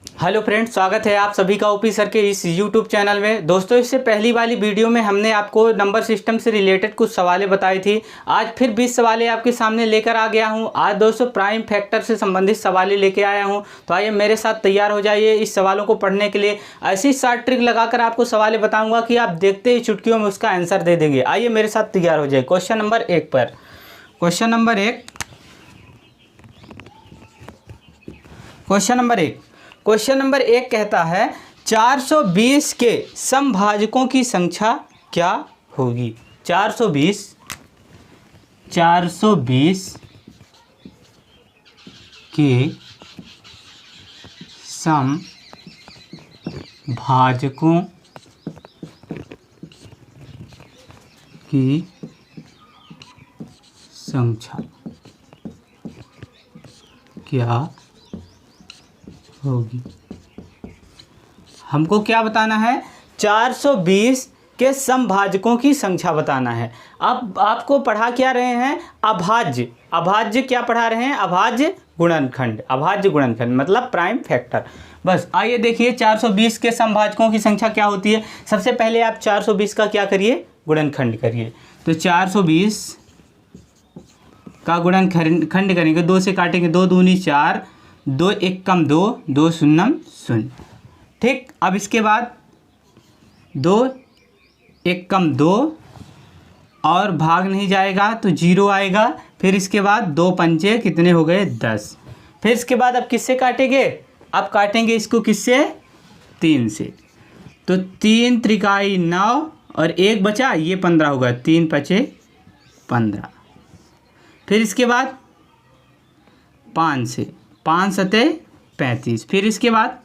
Hello friends, स्वागत है आप सभी का ओपी सर के इस यूट्यूब चैनल में। दोस्तों, इससे पहली वाली वीडियो में हमने आपको नंबर सिस्टम से रिलेटेड कुछ सवालें बताई थी। आज फिर 20 सवालें आपके सामने लेकर आ गया हूं। आज दोस्तों प्राइम फैक्टर से संबंधित सवालें लेके आया हूं। तो आइए मेरे साथ तैयार हो जाइए इस सवालों को पढ़ने के लिए। ऐसी शार्ट ट्रिक लगाकर आपको सवालें बताऊँगा कि आप देखते ही चुटकियों में उसका आंसर दे देंगे। आइए मेरे साथ तैयार हो जाइए। क्वेश्चन नंबर 1 पर। क्वेश्चन नंबर एक क्वेश्चन नंबर एक कहता है 420 के समभाजकों की संख्या क्या होगी। 420 के समभाजकों की संख्या क्या होगी। हमको क्या बताना है? 420 के समभाजकों की संख्या बताना है। अब आपको पढ़ा क्या रहे हैं? अभाज्य। अभाज्य क्या पढ़ा रहे हैं? अभाज्य गुणनखंड। अभाज्य गुणनखंड मतलब प्राइम फैक्टर। बस आइए देखिए 420 के समभाजकों की संख्या क्या होती है। सबसे पहले आप 420 का क्या करिए? गुणनखंड करिए। तो 420 का गुणनखंड करेंगे, 2 से काटेंगे, 2 दूनी 4, 2 एक कम 2, 2 शून्यम 0। ठीक, अब इसके बाद 2 एक कम 2 और भाग नहीं जाएगा तो 0 आएगा। फिर इसके बाद 2 पंचे कितने हो गए? 10। फिर इसके बाद अब किससे काटेंगे? अब काटेंगे इसको किससे? 3 से। तो 3 त्रिकाई 9 और 1 बचा, ये 15 होगा। 3 पचे 15। फिर इसके बाद 5 से, 5 सते 35। फिर इसके बाद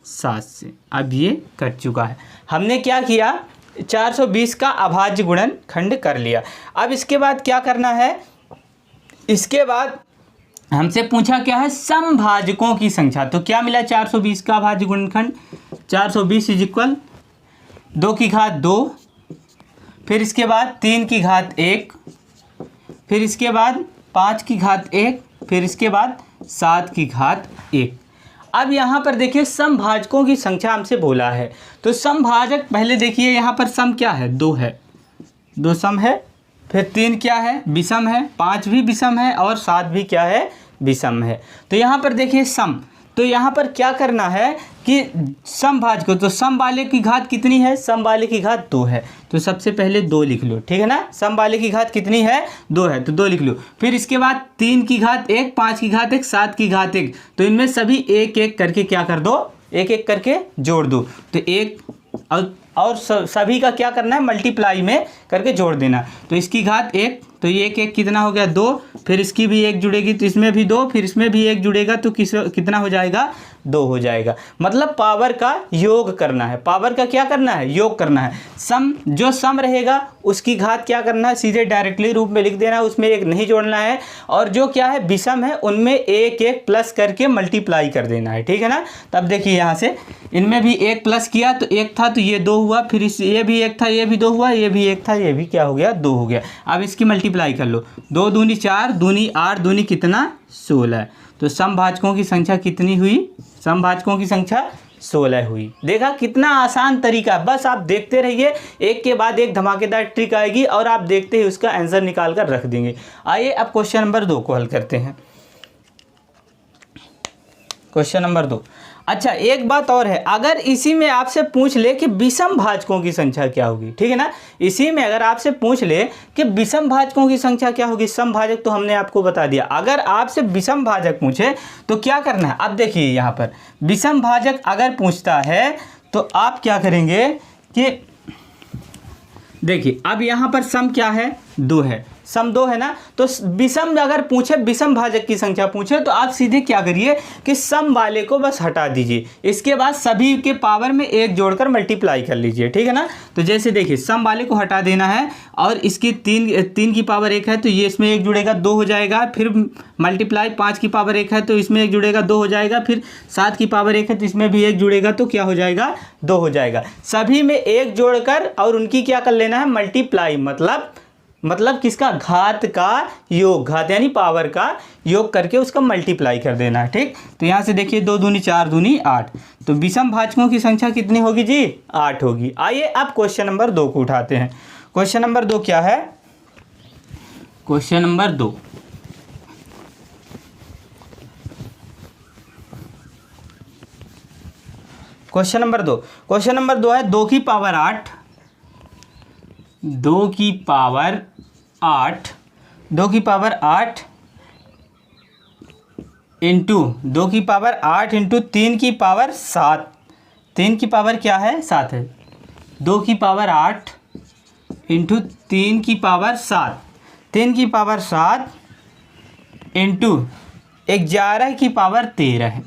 7 से। अब ये कट चुका है। हमने क्या किया? 420 का अभाज्य गुणनखंड कर लिया। अब इसके बाद क्या करना है? इसके बाद हमसे पूछा क्या है? समभाजकों की संख्या। तो क्या मिला? 420 का अभाज्य गुणनखंड 420 इज इक्वल 2 की घात 2, फिर इसके बाद 3 की घात 1, फिर इसके बाद 5 की घात 1, फिर इसके बाद 7 की घात 1। अब यहाँ पर देखिए समभाजकों की संख्या हमसे बोला है। तो समभाजक पहले देखिए यहाँ पर सम क्या है? 2 है, 2 सम है। फिर 3 क्या है? विषम है। 5 भी विषम है और 7 भी क्या है? विषम है। तो यहाँ पर देखिए सम। तो यहाँ पर क्या करना है कि समभाजकों, तो सम वाले की घात कितनी है? सम वाले की घात 2 है। तो सबसे पहले 2 लिख लो, ठीक है ना। सम वाले की घात कितनी है? 2 है, तो 2 लिख लो। फिर इसके बाद 3 की घात 1, 5 की घात 1, 7 की घात 1। तो इनमें सभी एक एक करके क्या कर दो? एक एक करके जोड़ दो। तो 1 और सभी का क्या करना है? मल्टीप्लाई में करके जोड़ देना। तो इसकी घात 1, तो ये एक एक कितना हो गया? 2। फिर इसकी भी 1 जुड़ेगी तो इसमें भी 2, फिर इसमें भी 1 जुड़ेगा तो कितना हो जाएगा? 2 हो जाएगा। मतलब पावर का योग करना है। पावर का क्या करना है? योग करना है। सम, जो सम रहेगा उसकी घात क्या करना है? सीधे डायरेक्टली रूप में लिख देना है, उसमें 1 नहीं जोड़ना है। और जो क्या है? विषम है, उनमें 1 1 प्लस करके मल्टीप्लाई कर देना है, ठीक है ना। तब देखिए यहाँ से इनमें भी 1 प्लस किया तो 1 था, तो ये 2 हुआ। फिर ये भी 1 था, ये भी 2 हुआ, ये भी 1 था, ये भी क्या हो गया? 2 हो गया। अब इसकी मल्टीप्लाई कर लो। 2 दूनी 4, दूनी 8, दूनी कितना? 16। तो समभाजकों की संख्या कितनी हुई? समभाजकों की संख्या 16 हुई। देखा कितना आसान तरीका। बस आप देखते रहिए, एक के बाद एक धमाकेदार ट्रिक आएगी और आप देखते ही उसका आंसर निकाल कर रख देंगे। आइए अब क्वेश्चन नंबर 2 को हल करते हैं। Question number 2। अच्छा, एक बात और है, अगर इसी में आपसे पूछ ले कि विषम भाजकों की संख्या क्या होगी, ठीक है ना। इसी में अगर आपसे पूछ ले कि विषम भाजकों की संख्या क्या होगी, समभाजक तो हमने आपको बता दिया। अगर आपसे विषम भाजक पूछे तो क्या करना है? अब देखिए यहाँ पर विषम भाजक अगर पूछता है तो आप क्या करेंगे कि देखिए अब यहाँ पर सम क्या है? 2 है। सम 2 है ना। तो विषम अगर पूछे, विषम भाजक की संख्या पूछे, तो आप सीधे क्या करिए कि सम वाले को बस हटा दीजिए। इसके बाद सभी के पावर में 1 जोड़कर मल्टीप्लाई कर लीजिए, ठीक है ना। तो जैसे देखिए सम वाले को हटा देना है और इसकी 3 की पावर 1 है तो ये इसमें 1 जुड़ेगा, 2 हो जाएगा। फिर मल्टीप्लाई 5 की पावर 1 है तो इसमें 1 जुड़ेगा, 2 हो जाएगा। फिर 7 की पावर 1 है तो इसमें भी 1 जुड़ेगा, तो क्या हो जाएगा? 2 हो जाएगा। सभी में 1 जोड़कर और उनकी क्या कर लेना है? मल्टीप्लाई, मतलब मतलब किसका, घात का योग, घात यानी पावर का योग करके उसका मल्टीप्लाई कर देना है। ठीक, तो यहाँ से देखिए 2 दूनी 4 दूनी 8, तो विषम भाजकों की संख्या कितनी होगी जी, 8 होगी। आइए अब क्वेश्चन नंबर 2 को उठाते हैं। क्वेश्चन नंबर 2 क्या है, question number 2, question number 2, question number 2 है 2 की पावर 8, 2 की पावर 8, 2 की पावर 8 इंटू 2 की पावर 8 इंटू 3 की पावर 7, 3 की पावर क्या है, 7 है। 2 की पावर 8 इंटू 3 की पावर 7, 3 की पावर 7 इंटू 11 की पावर 13 है,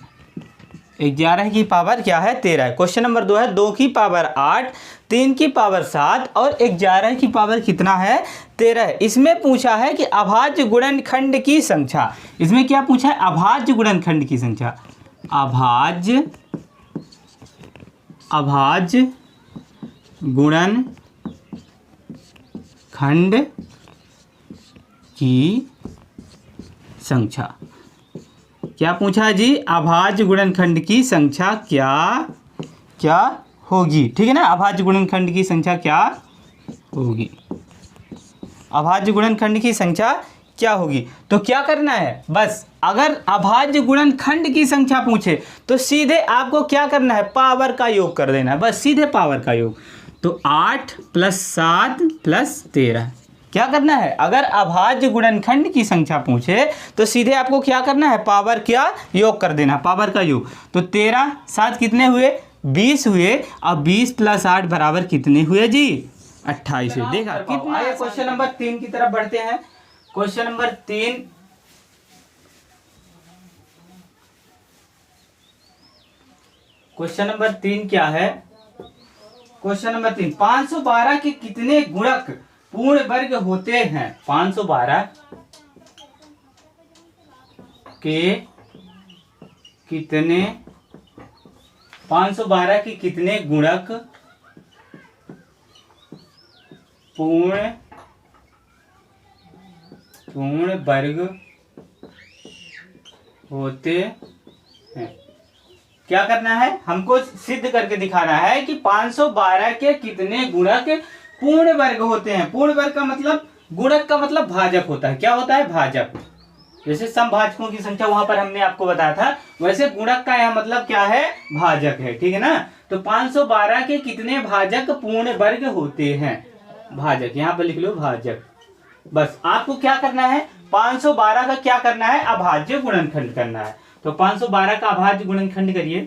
11 की पावर क्या है, 13 है। क्वेश्चन नंबर 2 है 2 की पावर 8, 3 की पावर 7 और 11 की पावर कितना है, 13 है। इसमें पूछा है कि अभाज्य गुणनखंड की संख्या, इसमें क्या पूछा है, अभाज्य गुणनखंड की संख्या, अभाज्य गुणनखंड की संख्या, क्या पूछा है जी, अभाज्य गुणनखंड की संख्या क्या होगी। ठीक है ना, अभाज्य गुणनखंड की संख्या क्या होगी, अभाज्य गुणनखंड की संख्या क्या होगी। तो क्या करना है, बस अगर अभाज्य गुणनखंड की संख्या पूछे तो सीधे आपको क्या करना है, पावर का योग कर देना है, बस सीधे पावर का योग। तो 8 + 7 + 13, क्या करना है, अगर अभाज्य गुणनखंड की संख्या पूछे तो सीधे आपको क्या करना है, पावर क्या योग कर देना, पावर का योग। तो 13 7 कितने हुए, 20 हुए। अब 20 + 8 बराबर कितने हुए जी, 28 हुए। देखा कितना। आइए क्वेश्चन नंबर 3 की तरफ बढ़ते हैं। क्वेश्चन नंबर 3, क्वेश्चन नंबर 3 क्या है, क्वेश्चन नंबर 3, 512 के कितने गुणक पूर्ण वर्ग होते हैं, 512 के कितने, 512 के कितने गुणक पूर्ण वर्ग होते हैं। क्या करना है, हमको सिद्ध करके दिखाना है कि 512 के कितने गुणक पूर्ण वर्ग होते हैं। पूर्ण वर्ग का मतलब, गुणक का मतलब भाजक होता है, क्या होता है, भाजक। जैसे समभाजकों की संख्या वहां पर हमने आपको बताया था, वैसे गुणक का यह मतलब क्या है, भाजक है। ठीक है ना, तो 512 के कितने भाजक पूर्ण वर्ग होते हैं, भाजक, यहां पर लिख लो भाजक। बस आपको क्या करना है, 512 का क्या करना है, अभाज्य गुणनखंड करना है। तो 512 का अभाज्य गुणनखंड करिए।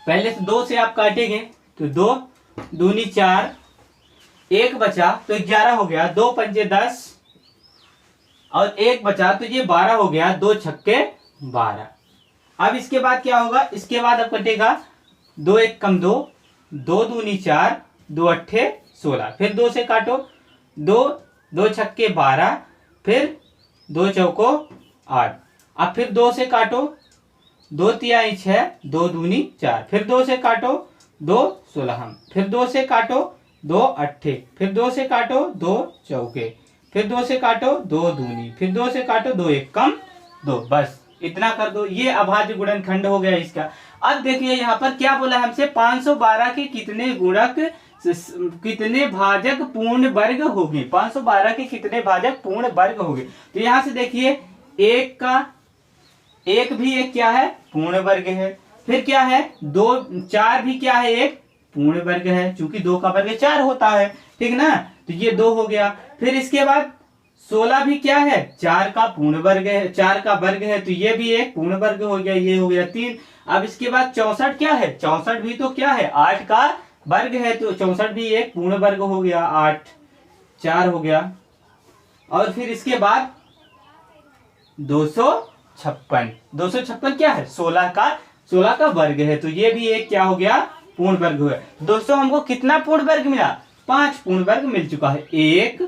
पहले तो 2 से आप काटेंगे तो 2 दूनी 4, 1 बचा तो 11 हो गया, 2 पंजे 10 और 1 बचा तो ये 12 हो गया, 2 छक्के 12। अब इसके बाद क्या होगा, इसके बाद अब कटेगा 2 1 कम 2, 2 दूनी 4, 2 अट्ठे 16, फिर 2 से काटो, 2 छक्के 12, फिर 2 चौको 8। अब फिर 2 से काटो, 2 तिहाई 6, 2 दूनी 4, फिर 2 से काटो, 2 16, फिर 2 से काटो, 2 अट्ठे, फिर 2 से काटो, 2 चौके, फिर 2 से काटो, 2 दूनी, फिर 2 से काटो, 2 1 कम 2। बस इतना कर दो, ये अभाज्य गुणनखंड हो गया इसका। अब देखिए यहाँ पर क्या बोला हमसे, 512 के कितने गुणक, कितने भाजक पूर्ण वर्ग होंगे, 512 के कितने भाजक पूर्ण वर्ग होंगे। तो यहाँ से देखिए, एक भी एक क्या है, पूर्ण वर्ग है। फिर क्या है, 2 4 भी क्या है, एक पूर्ण वर्ग है, चूंकि 2 का वर्ग 4 होता है। ठीक ना, तो ये 2 हो गया। फिर इसके बाद 16 भी क्या है, 4 का पूर्ण वर्ग है, 4 का वर्ग है, तो ये भी एक पूर्ण वर्ग हो गया, ये हो गया 3। अब इसके बाद 64 क्या है, 64 भी तो क्या है, 8 का वर्ग है, तो 64 भी एक पूर्ण वर्ग हो गया, 8 4 हो गया। और फिर इसके बाद 256 क्या है, 16 का वर्ग है, तो ये भी एक क्या हो गया, पूर्ण वर्ग हुआ। दोस्तों हमको कितना पूर्ण वर्ग मिला, 5 पूर्ण वर्ग मिल चुका है, 1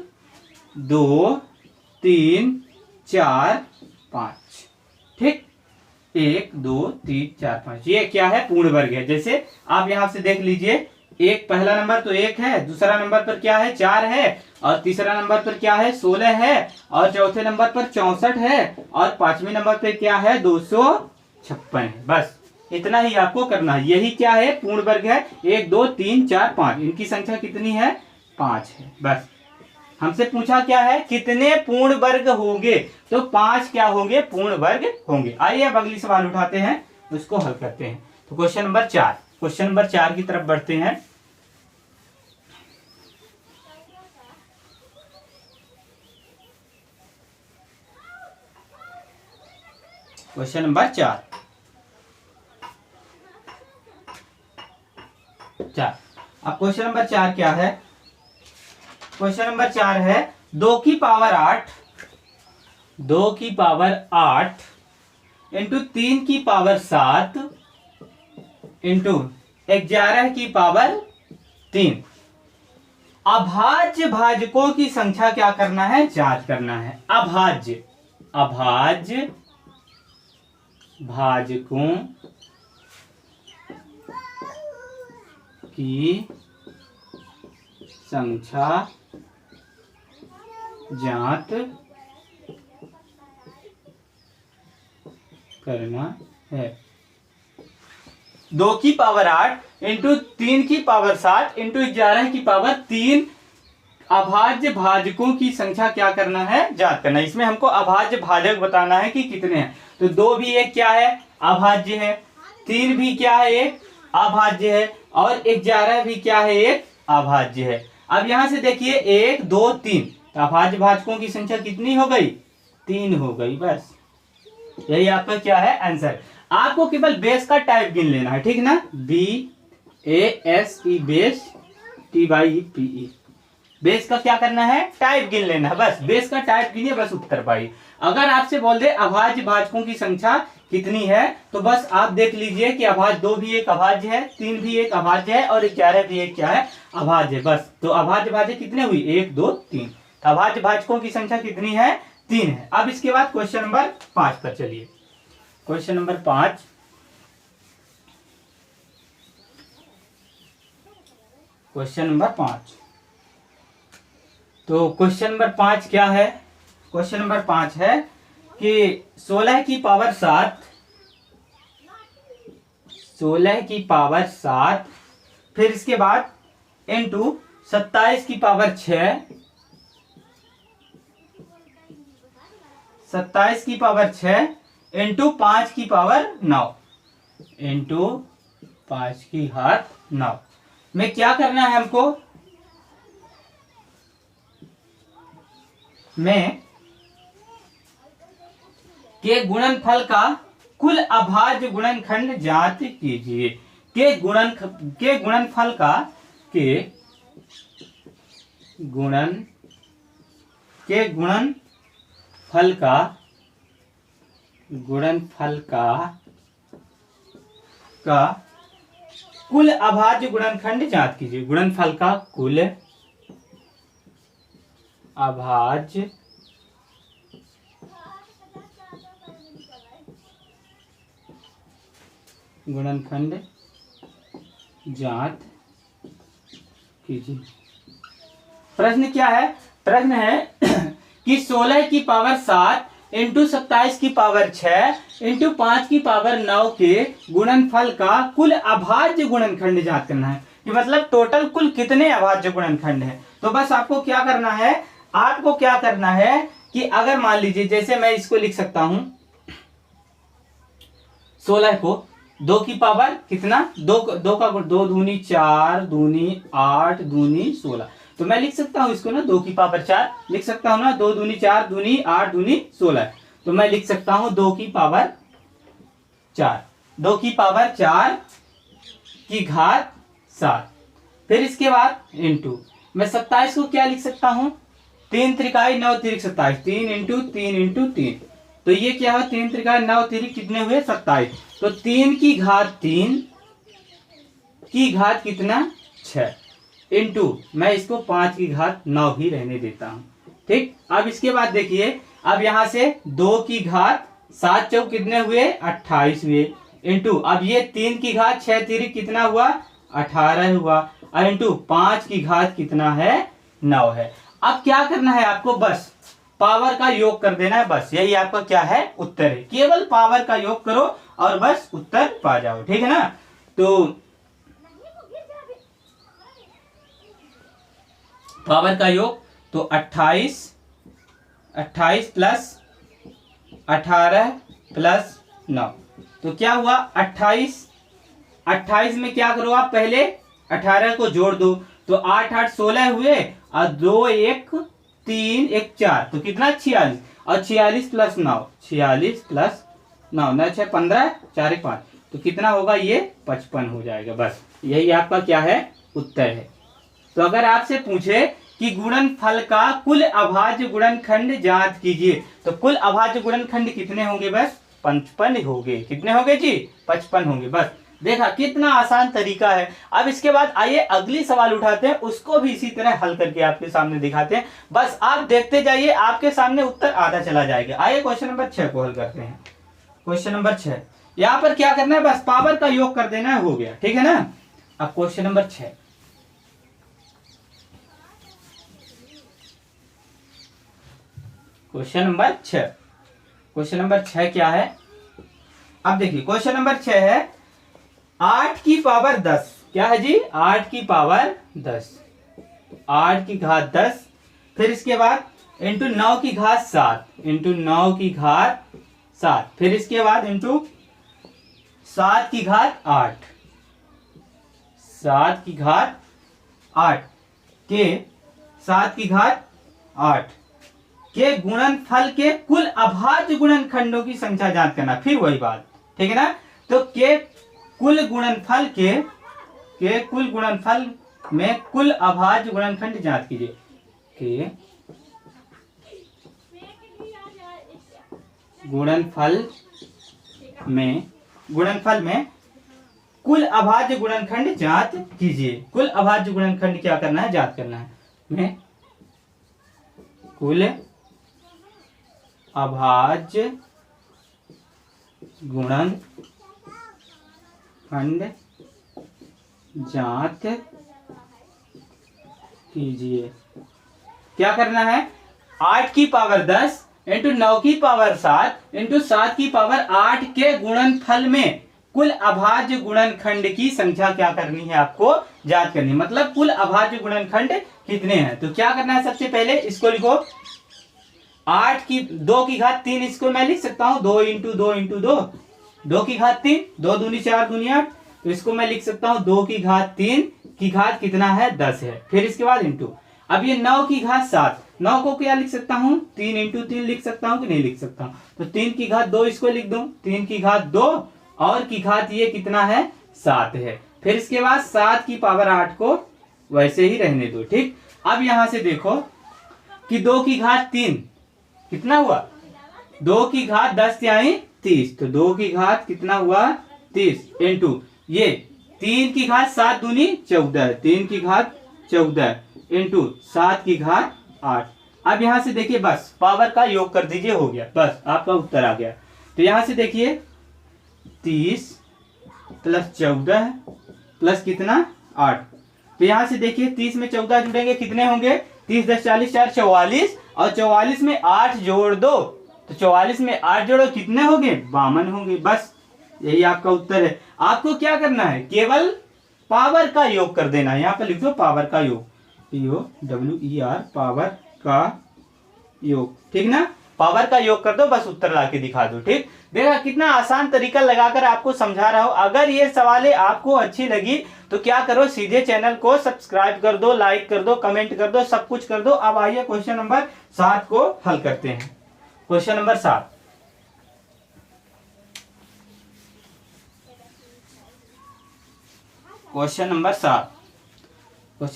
2 3 4 5। ठीक, 1 2 3 4 5, ये क्या है, पूर्ण वर्ग है। जैसे आप यहां से देख लीजिए, एक पहला नंबर तो 1 है, दूसरा नंबर पर क्या है 4 है, और तीसरा नंबर पर क्या है 16 है, और चौथे नंबर पर 64 है, और पांचवें नंबर पर क्या है 256 है। बस इतना ही आपको करना है। यही क्या है पूर्ण वर्ग है। 1 2 3 4 5 इनकी संख्या कितनी है 5 है। बस हमसे पूछा क्या है कितने पूर्ण वर्ग होंगे, तो 5 क्या होंगे पूर्ण वर्ग होंगे। आइए अब अगली सवाल उठाते हैं, उसको हल करते हैं। तो क्वेश्चन नंबर 4 की तरफ बढ़ते हैं। क्वेश्चन नंबर 4 अब क्वेश्चन नंबर 4 क्या है। क्वेश्चन नंबर 4 है 2 की पावर 8 इंटू 3 की पावर 7 इंटू 11 की पावर 3 अभाज्य भाजकों की संख्या क्या करना है जांच करना है। अभाज्य भाजकों की संख्या ज्ञात करना है। 2 की पावर 8 इंटू 3 की पावर 7 इंटू 11 की पावर 3 अभाज्य भाजकों की संख्या क्या करना है ज्ञात करना है। इसमें हमको अभाज्य भाजक बताना है कि कितने हैं। तो 2 भी एक क्या है अभाज्य है, 3 भी क्या है एक अभाज्य है, और 11 भी क्या है एक अभाज्य है। अब यहां से देखिए 1 2 3 तो अभाज्य भाजकों की संख्या कितनी हो गई 3 हो गई। बस यही आपका क्या है आंसर। आपको केवल बेस का टाइप गिन लेना है, ठीक ना। BASE बेस TYPE बेस का क्या करना है टाइप गिन लेना है। बस बेस का टाइप गिनिए बस उत्तर पाइए। अगर आपसे बोल दे अभाज्य भाजकों की संख्या कितनी है तो बस आप देख लीजिए कि अभाज्य 2 भी एक अभाज्य है, 3 भी एक अभाज्य है, और 11 भी एक क्या है अभाज्य है। बस तो अभाज्य भाजक कितने हुई 1 2 3। अभाज्य भाजकों की संख्या कितनी है 3 है। अब इसके बाद क्वेश्चन नंबर 5 पर चलिए। क्वेश्चन नंबर 5 तो क्वेश्चन नंबर 5 क्या है। क्वेश्चन नंबर 5 है कि 16 की पावर 7 फिर इसके बाद इंटू 27 की पावर 6 इंटू 5 की पावर 9 में क्या करना है हमको। में के गुणनफल का कुल अभाज्य गुणनखंड ज्ञात कीजिए। के गुणनफल का कुल अभाज्य गुणनखंड ज्ञात कीजिए। गुणनफल का कुल अभाज्य गुणनखंड ज्ञात कीजिए। प्रश्न क्या है। प्रश्न है कि 16 की पावर 7 इंटू 27 की पावर 6 इंटू 5 की पावर 9 के गुणनफल का कुल अभाज्य गुणनखंड ज्ञात करना है। कि मतलब टोटल कुल कितने अभाज्य गुणनखंड है। तो बस आपको क्या करना है कि अगर मान लीजिए जैसे मैं इसको लिख सकता हूं 16 को 2 की पावर कितना 2 का 2 दूनी 4 दूनी 8 दूनी 16 तो मैं लिख सकता हूं इसको ना 2 की पावर 4 लिख सकता हूं ना 2 दूनी 4 दूनी 8 दूनी 16 तो मैं लिख सकता हूं 2 की पावर 4 की घात 7। फिर इसके बाद इंटू मैं 27 को क्या लिख सकता हूं 3 त्रिकाई 9 तिरिक 27 3 इंटू 3 तो ये क्या है 3 त्रिकाई 9 तिरिक कितने हुए 27 तो 3 की घात 3 की घात कितना 6 इंटू मैं इसको 5 की घात 9 ही रहने देता हूं। ठीक। अब इसके बाद देखिए अब यहां से 2 की घात 7 चौक कितने हुए 28 हुए इंटू अब ये 3 की घात 6 तिरिक कितना हुआ 18 हुआ और इंटू 5 की घात कितना है 9 है। अब क्या करना है आपको, बस पावर का योग कर देना है, बस यही आपका क्या है उत्तर है। केवल पावर का योग करो और बस उत्तर पा जाओ, ठीक है ना। तो पावर का योग तो 28 प्लस 18 प्लस 9 तो क्या हुआ 28 में क्या करो आप, पहले 18 को जोड़ दो तो 8 8 16 हुए और 2 1 3 1 4 तो कितना 46 और 46 प्लस 9 9 6 15 4 1 5 तो कितना होगा ये 55 हो जाएगा। बस यही आपका क्या है उत्तर है। तो अगर आपसे पूछे कि गुणनफल का कुल अभाज्य गुणनखंड ज्ञात कीजिए तो कुल अभाज्य गुणनखंड कितने होंगे, बस 55 होंगे। कितने होंगे जी 55 होंगे। बस देखा कितना आसान तरीका है। अब इसके बाद आइए अगली सवाल उठाते हैं, उसको भी इसी तरह हल करके आपके सामने दिखाते हैं। बस आप देखते जाइए, आपके सामने उत्तर आधा चला जाएगा। आइए क्वेश्चन नंबर 6 को हल करते हैं। क्वेश्चन नंबर 6 यहाँ पर क्या करना है, बस पावर का योग कर देना है, हो गया, ठीक है ना। अब क्वेश्चन नंबर 6 क्वेश्चन नंबर 6 क्या है। अब देखिए क्वेश्चन नंबर 6 है 8 की पावर 10। क्या है जी 8 की पावर 10, 8 की घात 10, फिर इसके बाद इंटू 9 की घात 7, इंटू 9 की घात 7, फिर इसके बाद इंटू 7 की घात 8, 7 की घात 8 के 7 की घात 8 के गुणनफल के कुल अभाज्य गुणनखंडों की संख्या ज्ञात करना। फिर वही बात, ठीक है ना। तो के कुल गुणनफल में कुल अभाज्य गुणनखंड ज्ञात कीजिए। के गुणनफल में कुल अभाज्य गुणनखंड ज्ञात कीजिए। कुल अभाज्य गुणनखंड क्या करना है, ज्ञात करना है। में कुल अभाज्य गुणनखंड ज्ञात कीजिए। क्या करना है, 8 की पावर 10 इंटू 9 की पावर 7 इंटू 7 की पावर 8 के गुणनफल में कुल अभाज्य गुणनखंड की संख्या क्या करनी है, आपको ज्ञात करनी है। मतलब कुल अभाज्य गुणनखंड कितने हैं। तो क्या करना है, सबसे पहले इसको लिखो 8 की 2 की घात 3, इसको मैं लिख सकता हूं 2 इंटू 2 इंटू 2, 2 की घात 3, 2 दूनी 4 दूनी 8, तो इसको मैं लिख सकता हूं 2 की घात 3 की घात कितना है 10 है। फिर इसके बाद इंटू, अब ये 9 की घात 7, 9 को क्या लिख सकता हूं 3 इंटू 3 लिख सकता हूं कि नहीं लिख सकता हूं। तो 3 की घात 2 इसको लिख दूं, 3 की घात 2 और की घात ये कितना है 7 है। फिर इसके बाद 7 की पावर 8 को वैसे ही रहने दो, ठीक। अब यहां से देखो कि 2 की घात 3 कितना हुआ, 2 की घात 10 यानी 30, तो 2 की घात कितना हुआ 30 इंटू ये 3 की घात 7 दूनी 14, 3 की घात 14 इंटू 7 की घात 8। अब यहां से देखिए बस पावर का योग कर दीजिए, हो गया, बस आपका उत्तर आ गया। तो यहां से देखिए 30 प्लस 14 प्लस कितना 8, तो यहां से देखिए 30 में 14 जुड़ेंगे कितने होंगे, 30 10 40 4 44 और 44 में 8 जोड़ दो, तो 44 में 8 जोड़ो कितने होंगे 52 होंगे। बस यही आपका उत्तर है। आपको क्या करना है, केवल पावर का योग कर देना है। यहाँ पर लिख दो पावर का योग, POWER पावर का योग, ठीक ना। पावर का योग कर दो, बस उत्तर लाके दिखा दो, ठीक। देखा कितना आसान तरीका लगाकर आपको समझा रहा हूं। अगर ये सवालें आपको अच्छी लगी तो क्या करो, सीधे चैनल को सब्सक्राइब कर दो, लाइक कर दो, कमेंट कर दो, सब कुछ कर दो। अब आइए क्वेश्चन नंबर 7 को हल करते हैं। क्वेश्चन नंबर 7, क्वेश्चन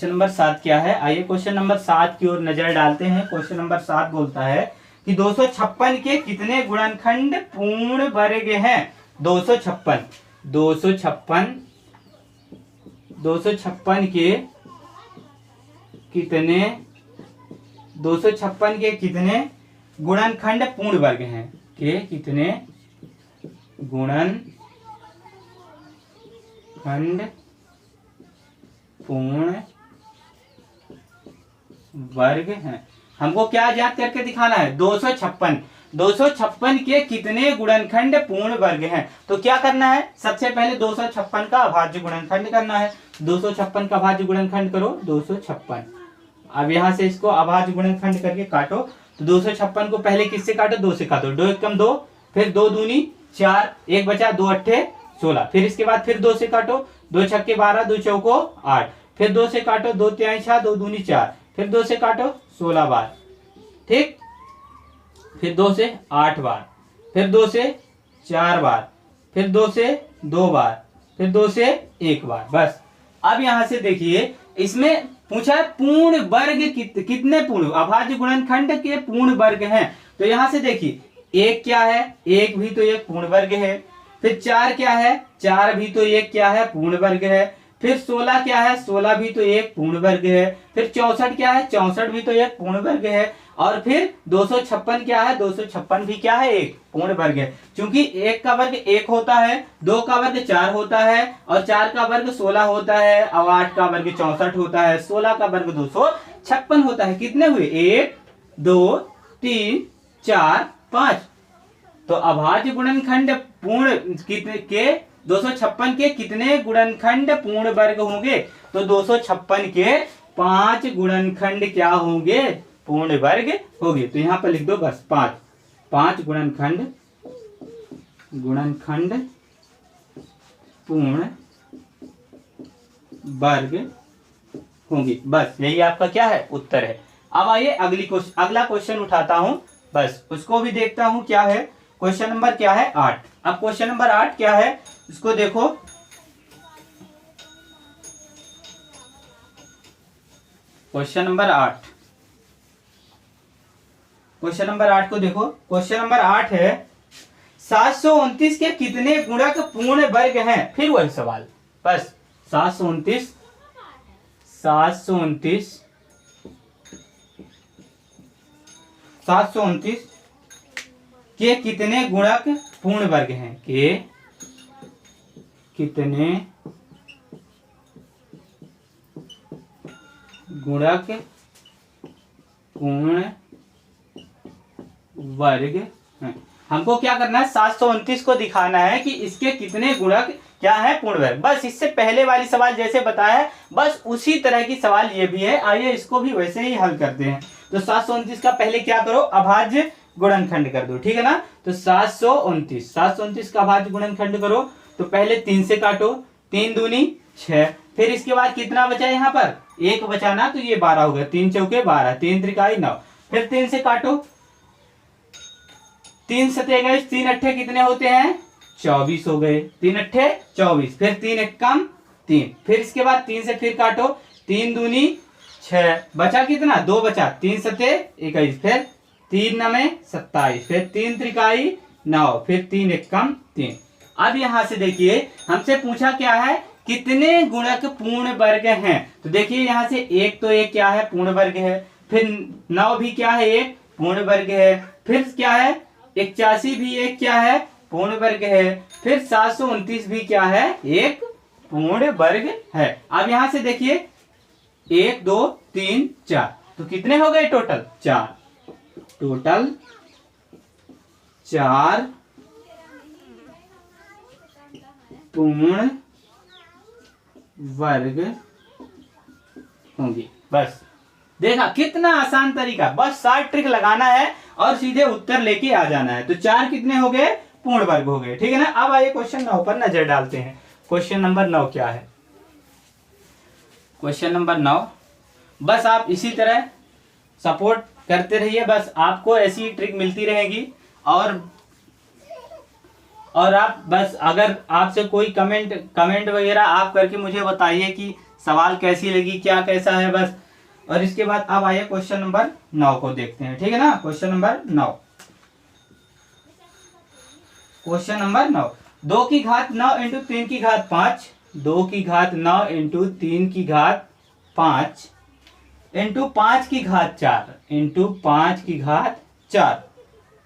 नंबर 7 क्या है, आइए क्वेश्चन नंबर 7 की ओर नजर डालते हैं। क्वेश्चन नंबर 7 बोलता है कि 256 के कितने गुणनखंड पूर्ण वर्ग हैं। 256 के कितने गुणनखंड पूर्ण वर्ग हैं, के कितने गुणनखंड पूर्ण वर्ग हैं। हमको क्या याद करके दिखाना है? 256। 256 के कितने गुणनखंड पूर्ण वर्ग हैं? तो क्या करना है? सबसे पहले 256 का अभाज्य गुणनखंड करना है। 256 का अभाज्य गुणनखंड करो 256। अब यहां से इसको अभाज्य गुणनखंड करके काटो। तो 256 को पहले किससे काटो? 2 से काटो। 2 एकम 2, फिर 2 दूनी 4, 1 बचा, 2 अट्ठे 16। फिर इसके बाद फिर 2 से काटो, 2 छक्के 12, 2 चौको 8। फिर 2 से काटो, 2 तिहाई 6, 2 दूनी 4। फिर 2 से काटो 16 बार, ठीक। फिर 2 से 8 बार, फिर 2 से 4 बार, फिर 2 से 2 बार, फिर 2 से 1 बार। बस अब यहां से देखिए, इसमें पूछा है पूर्ण वर्ग कितने पूर्ण अभाज्य गुणनखंड के पूर्ण वर्ग हैं। तो यहां से देखिए, 1 क्या है? 1 भी तो एक पूर्ण वर्ग है। फिर 4 क्या है? 4 भी तो एक क्या है? पूर्ण वर्ग है। फिर 16 क्या है? 16 भी तो एक पूर्ण वर्ग है। फिर 64 क्या है? 64 भी तो एक पूर्ण वर्ग है। और फिर 256 क्या है? 256 भी क्या है? एक पूर्ण वर्ग है। क्योंकि 1 का वर्ग 1 होता है, 2 का वर्ग 4 होता है, और 4 का वर्ग 16 होता है, और 8 का वर्ग 64 होता है, 16 का वर्ग 256 होता है। कितने हुए? 1 2 3 4 5। तो अभाज्य गुणनखंड पूर्ण कितने के 256 के कितने गुणनखंड पूर्ण वर्ग होंगे? तो 256 के 5 गुणनखंड क्या होंगे? पूर्ण वर्ग होंगे। तो यहां पर लिख दो बस 5। 5 गुणनखंड पूर्ण वर्ग होंगे। बस यही आपका क्या है? उत्तर है। अब आइए अगला क्वेश्चन उठाता हूं, बस उसको भी देखता हूं क्या है। क्वेश्चन नंबर क्या है? 8। अब क्वेश्चन नंबर 8 क्या है इसको देखो। क्वेश्चन नंबर 8, क्वेश्चन नंबर 8 को देखो। क्वेश्चन नंबर 8 है 729 के कितने गुणक पूर्ण वर्ग हैं? फिर वही सवाल, बस 729 के कितने गुणक पूर्ण वर्ग हैं? के कितने गुणक पूर्ण वर्ग हैं। हमको क्या करना है? 729 को दिखाना है कि इसके कितने गुणक क्या है? पूर्ण वर्ग। बस इससे पहले वाली सवाल जैसे बताया है, बस उसी तरह की सवाल ये भी है। आइए इसको भी वैसे ही हल करते हैं। तो 729 का पहले क्या करो? अभाज्य गुणनखंड कर दो, ठीक है ना। तो 729 का अभाज्य गुणनखंड करो। तो पहले 3 से काटो, 3 दूनी 6। फिर इसके बाद कितना बचा यहाँ पर? 1 बचा ना, तो ये 12 हो गया। 3 चौके 12, 3 त्रिकाई 9। फिर 3 से काटो, 3 सते गए, 3 अट्ठे कितने होते हैं? 24 हो गए। 3 अट्ठे 24, फिर 3 एकम 3। फिर इसके बाद 3 से फिर काटो, 3 दूनी 6, बचा कितना? 2 बचा। 3 सते 21, फिर 3 नमे 27, फिर 3 त्रिकाई 9, फिर 3 एकम 3। अब यहां से देखिए, हमसे पूछा क्या है? कितने गुणक पूर्ण वर्ग हैं? तो देखिए यहां से 1 तो एक क्या है? पूर्ण वर्ग है। फिर 9 भी क्या है? एक पूर्ण वर्ग है। फिर क्या है? 81 भी एक क्या है? पूर्ण वर्ग है। फिर 729 भी क्या है? एक पूर्ण वर्ग है। अब यहां से देखिए 1 2 3 4, तो कितने हो गए टोटल? 4। टोटल 4 पूर्ण वर्ग होंगे। बस देखा कितना आसान तरीका, बस 60 ट्रिक लगाना है और सीधे उत्तर लेके आ जाना है। तो 4 कितने हो गए? पूर्ण वर्ग हो गए, ठीक है ना। अब आइए क्वेश्चन 9 पर नजर डालते हैं। क्वेश्चन नंबर 9 क्या है? क्वेश्चन नंबर 9, बस आप इसी तरह सपोर्ट करते रहिए, बस आपको ऐसी ट्रिक मिलती रहेगी। और आप बस अगर आपसे कोई कमेंट वगैरह आप करके मुझे बताइए कि सवाल कैसी लगी, क्या कैसा है, बस। और इसके बाद अब आइए क्वेश्चन नंबर 9 को देखते हैं, ठीक है ना। क्वेश्चन नंबर 9, क्वेश्चन नंबर 9, 2 की घात 9 इंटू 3 की घात 5, 2 की घात 9 इंटू 3 की घात 5 इंटू 5 की घात 4 इंटू 5 की घात 4,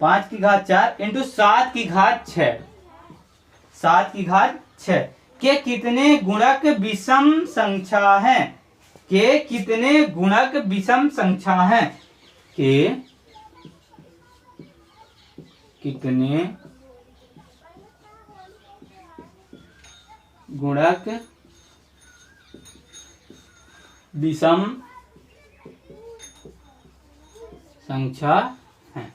5 की घात 4 इंटू 7 की घात 6, 7 की घात 6, के कितने गुणक विषम संख्या हैं? के कितने गुणक विषम संख्या हैं? के कितने गुणक विषम संख्या है।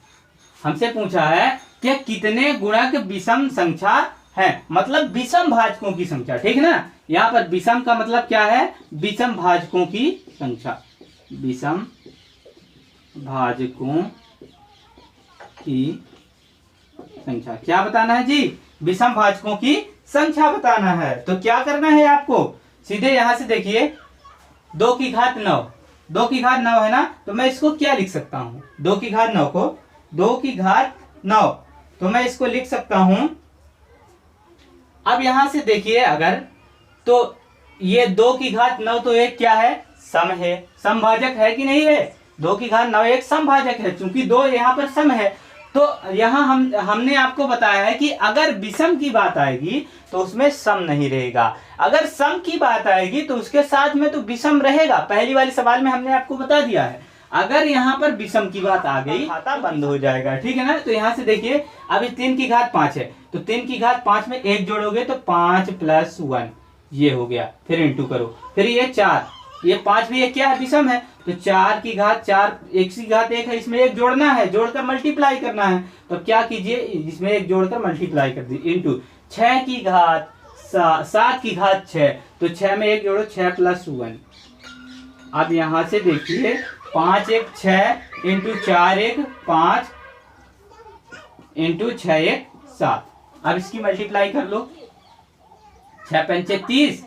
हमसे पूछा है कि कितने गुणक विषम संख्या है, मतलब विषम भाजकों की संख्या। ठीक है ना, यहाँ पर विषम का मतलब क्या है? विषम भाजकों की संख्या। विषम भाजकों की संख्या क्या बताना है जी? विषम भाजकों की संख्या बताना है। तो क्या करना है आपको? सीधे यहां से देखिए, 2 की घात 9, 2 की घात 9 है ना, तो मैं इसको क्या लिख सकता हूं? 2 की घात 9 को 2 की घात 9, तो मैं इसको लिख सकता हूं। अब यहां से देखिए अगर, तो ये 2 की घात 9 तो एक क्या है? सम है, समभाजक है कि नहीं है? 2 की घात 9 एक समभाजक है, चूंकि 2 यहाँ पर सम है। तो यहाँ हमने आपको बताया है कि अगर विषम की बात आएगी तो उसमें सम नहीं रहेगा, अगर सम की बात आएगी तो उसके साथ में तो विषम रहेगा। पहली वाले सवाल में हमने आपको बता दिया है, अगर यहाँ पर विषम की बात आ गई खाता बंद हो जाएगा। ठीक है ना, तो यहाँ से देखिए, अभी 3 की घात 5 है, तो 3 की घात 5 में 1 जोड़ोगे तो 5 + 1 ये हो गया, फिर इंटू करो, फिर ये 4, ये 5 भी एक क्या है? विषम है। तो 4 की घात 4, 1 की घात 1 है, इसमें 1 जोड़ना है, जोड़कर मल्टीप्लाई करना है। तो क्या कीजिए, इसमें 1 जोड़कर मल्टीप्लाई कर दीजिए, इंटू 6 की घात 7 की घात 6, तो 6 में 1 जोड़ो, 6 + 1। अब यहां से देखिए, 5 1 6 इंटू 4 1 5 इंटू 6 1 7। अब इसकी मल्टीप्लाई कर लो, 6 पंचे 30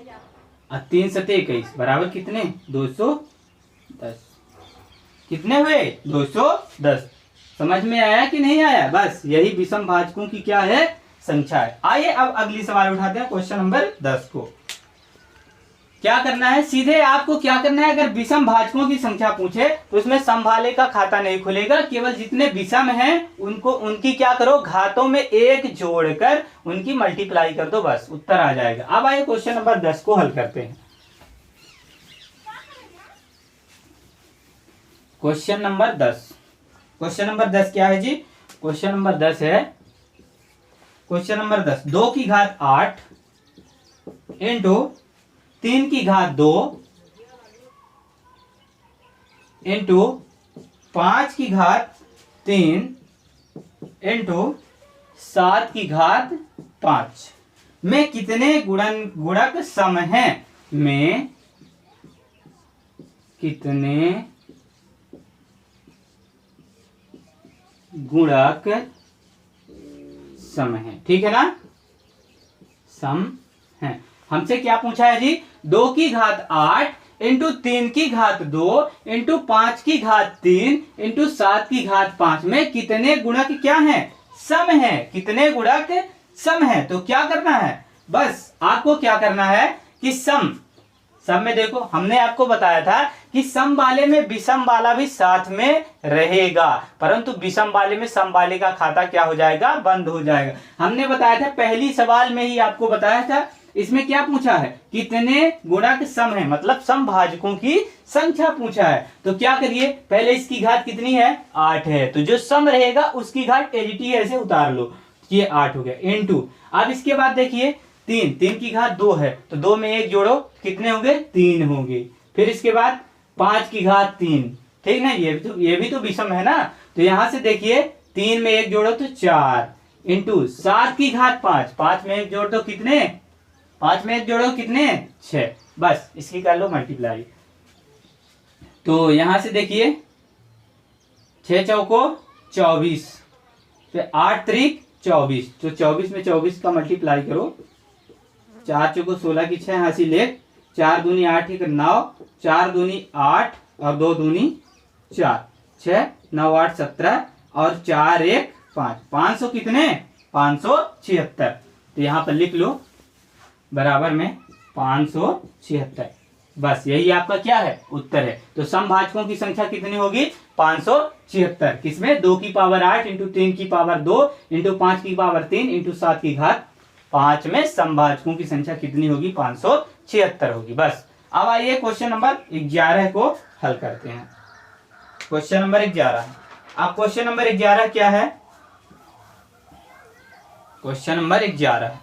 और 3 सते 21 बराबर कितने? 210। कितने हुए? 210। समझ में आया कि नहीं आया? बस यही विषम भाजकों की क्या है? संख्या है। आइए अब अगली सवाल उठाते हैं, क्वेश्चन नंबर 10 को। क्या करना है? सीधे आपको क्या करना है, अगर विषम भाजकों की संख्या पूछे तो उसमें समभाले का खाता नहीं खुलेगा, केवल जितने विषम हैं उनको, उनकी क्या करो, घातों में 1 जोड़कर उनकी मल्टीप्लाई कर दो, बस उत्तर आ जाएगा। अब आइए क्वेश्चन नंबर 10 को हल करते हैं। क्वेश्चन नंबर 10, क्वेश्चन नंबर 10 क्या है जी? क्वेश्चन नंबर 10 है, क्वेश्चन नंबर 10, 2 की घात 8 इंटू 3 की घात 2 इंटू 5 की घात 3 इंटू 7 की घात 5 में कितने गुणक सम हैं? में कितने गुणक सम है? ठीक है ना, सम है। हमसे क्या पूछा है जी? 2 की घात 8 इंटू 3 की घात 2 इंटू 5 की घात 3 इंटू 7 की घात 5 में कितने गुणक क्या है? सम है। कितने गुणक सम है? तो क्या करना है, बस आपको क्या करना है कि सम में देखो, हमने आपको बताया था कि सम वाले में विषम वाला भी साथ में रहेगा, परंतु विषम वाले में सम वाले का खाता क्या हो जाएगा? बंद हो जाएगा। हमने बताया था, पहली सवाल में ही आपको बताया था, इसमें क्या पूछा है? कितने गुणक सम है, मतलब सम भाजकों की संख्या पूछा है। तो क्या करिए, पहले इसकी घात कितनी है? 8 है, तो जो सम रहेगा उसकी घात एजीटी ऐसे उतार लो, ये 8 हो गया, इंटू। अब इसके बाद देखिए, 3 की घात 2 है, तो 2 में 1 जोड़ो, कितने होंगे? 3 होंगे। फिर इसके बाद 5 की घात 3, ठीक ना, ये भी तो विषम है ना, तो यहां से देखिए 3 में 1 जोड़ो तो 4 इंटू 7 की घात 5, 5 में 1 जोड़ दो, कितने? 5 में 1 जोड़ो, कितने? 6। बस इसकी कर लो मल्टीप्लाई। तो यहां से देखिए, 6 चौको 24, फिर 8 त्रिक 24, तो 24 में 24 का मल्टीप्लाई करो, 4 चौको 16 की 6 हासिल 1, 4 दूनी 8 1 9, 4 दूनी 8 और 2 दूनी 4, 6 9 8 17 और 4 1 5, 500 कितने? 576। तो यहाँ पर लिख लो बराबर में 576। बस यही आपका क्या है? उत्तर है। तो समभाजकों की संख्या कितनी होगी? 576। किसमें? 2 की पावर 8 इंटू 3 की पावर 2 इंटू 5 की पावर 3 इंटू 7 की घात 5 में समभाजकों की संख्या कितनी होगी? 576 होगी। बस अब आइए क्वेश्चन नंबर 11 को हल करते हैं। Question number 11। अब क्वेश्चन नंबर 11 क्या है? क्वेश्चन नंबर 11,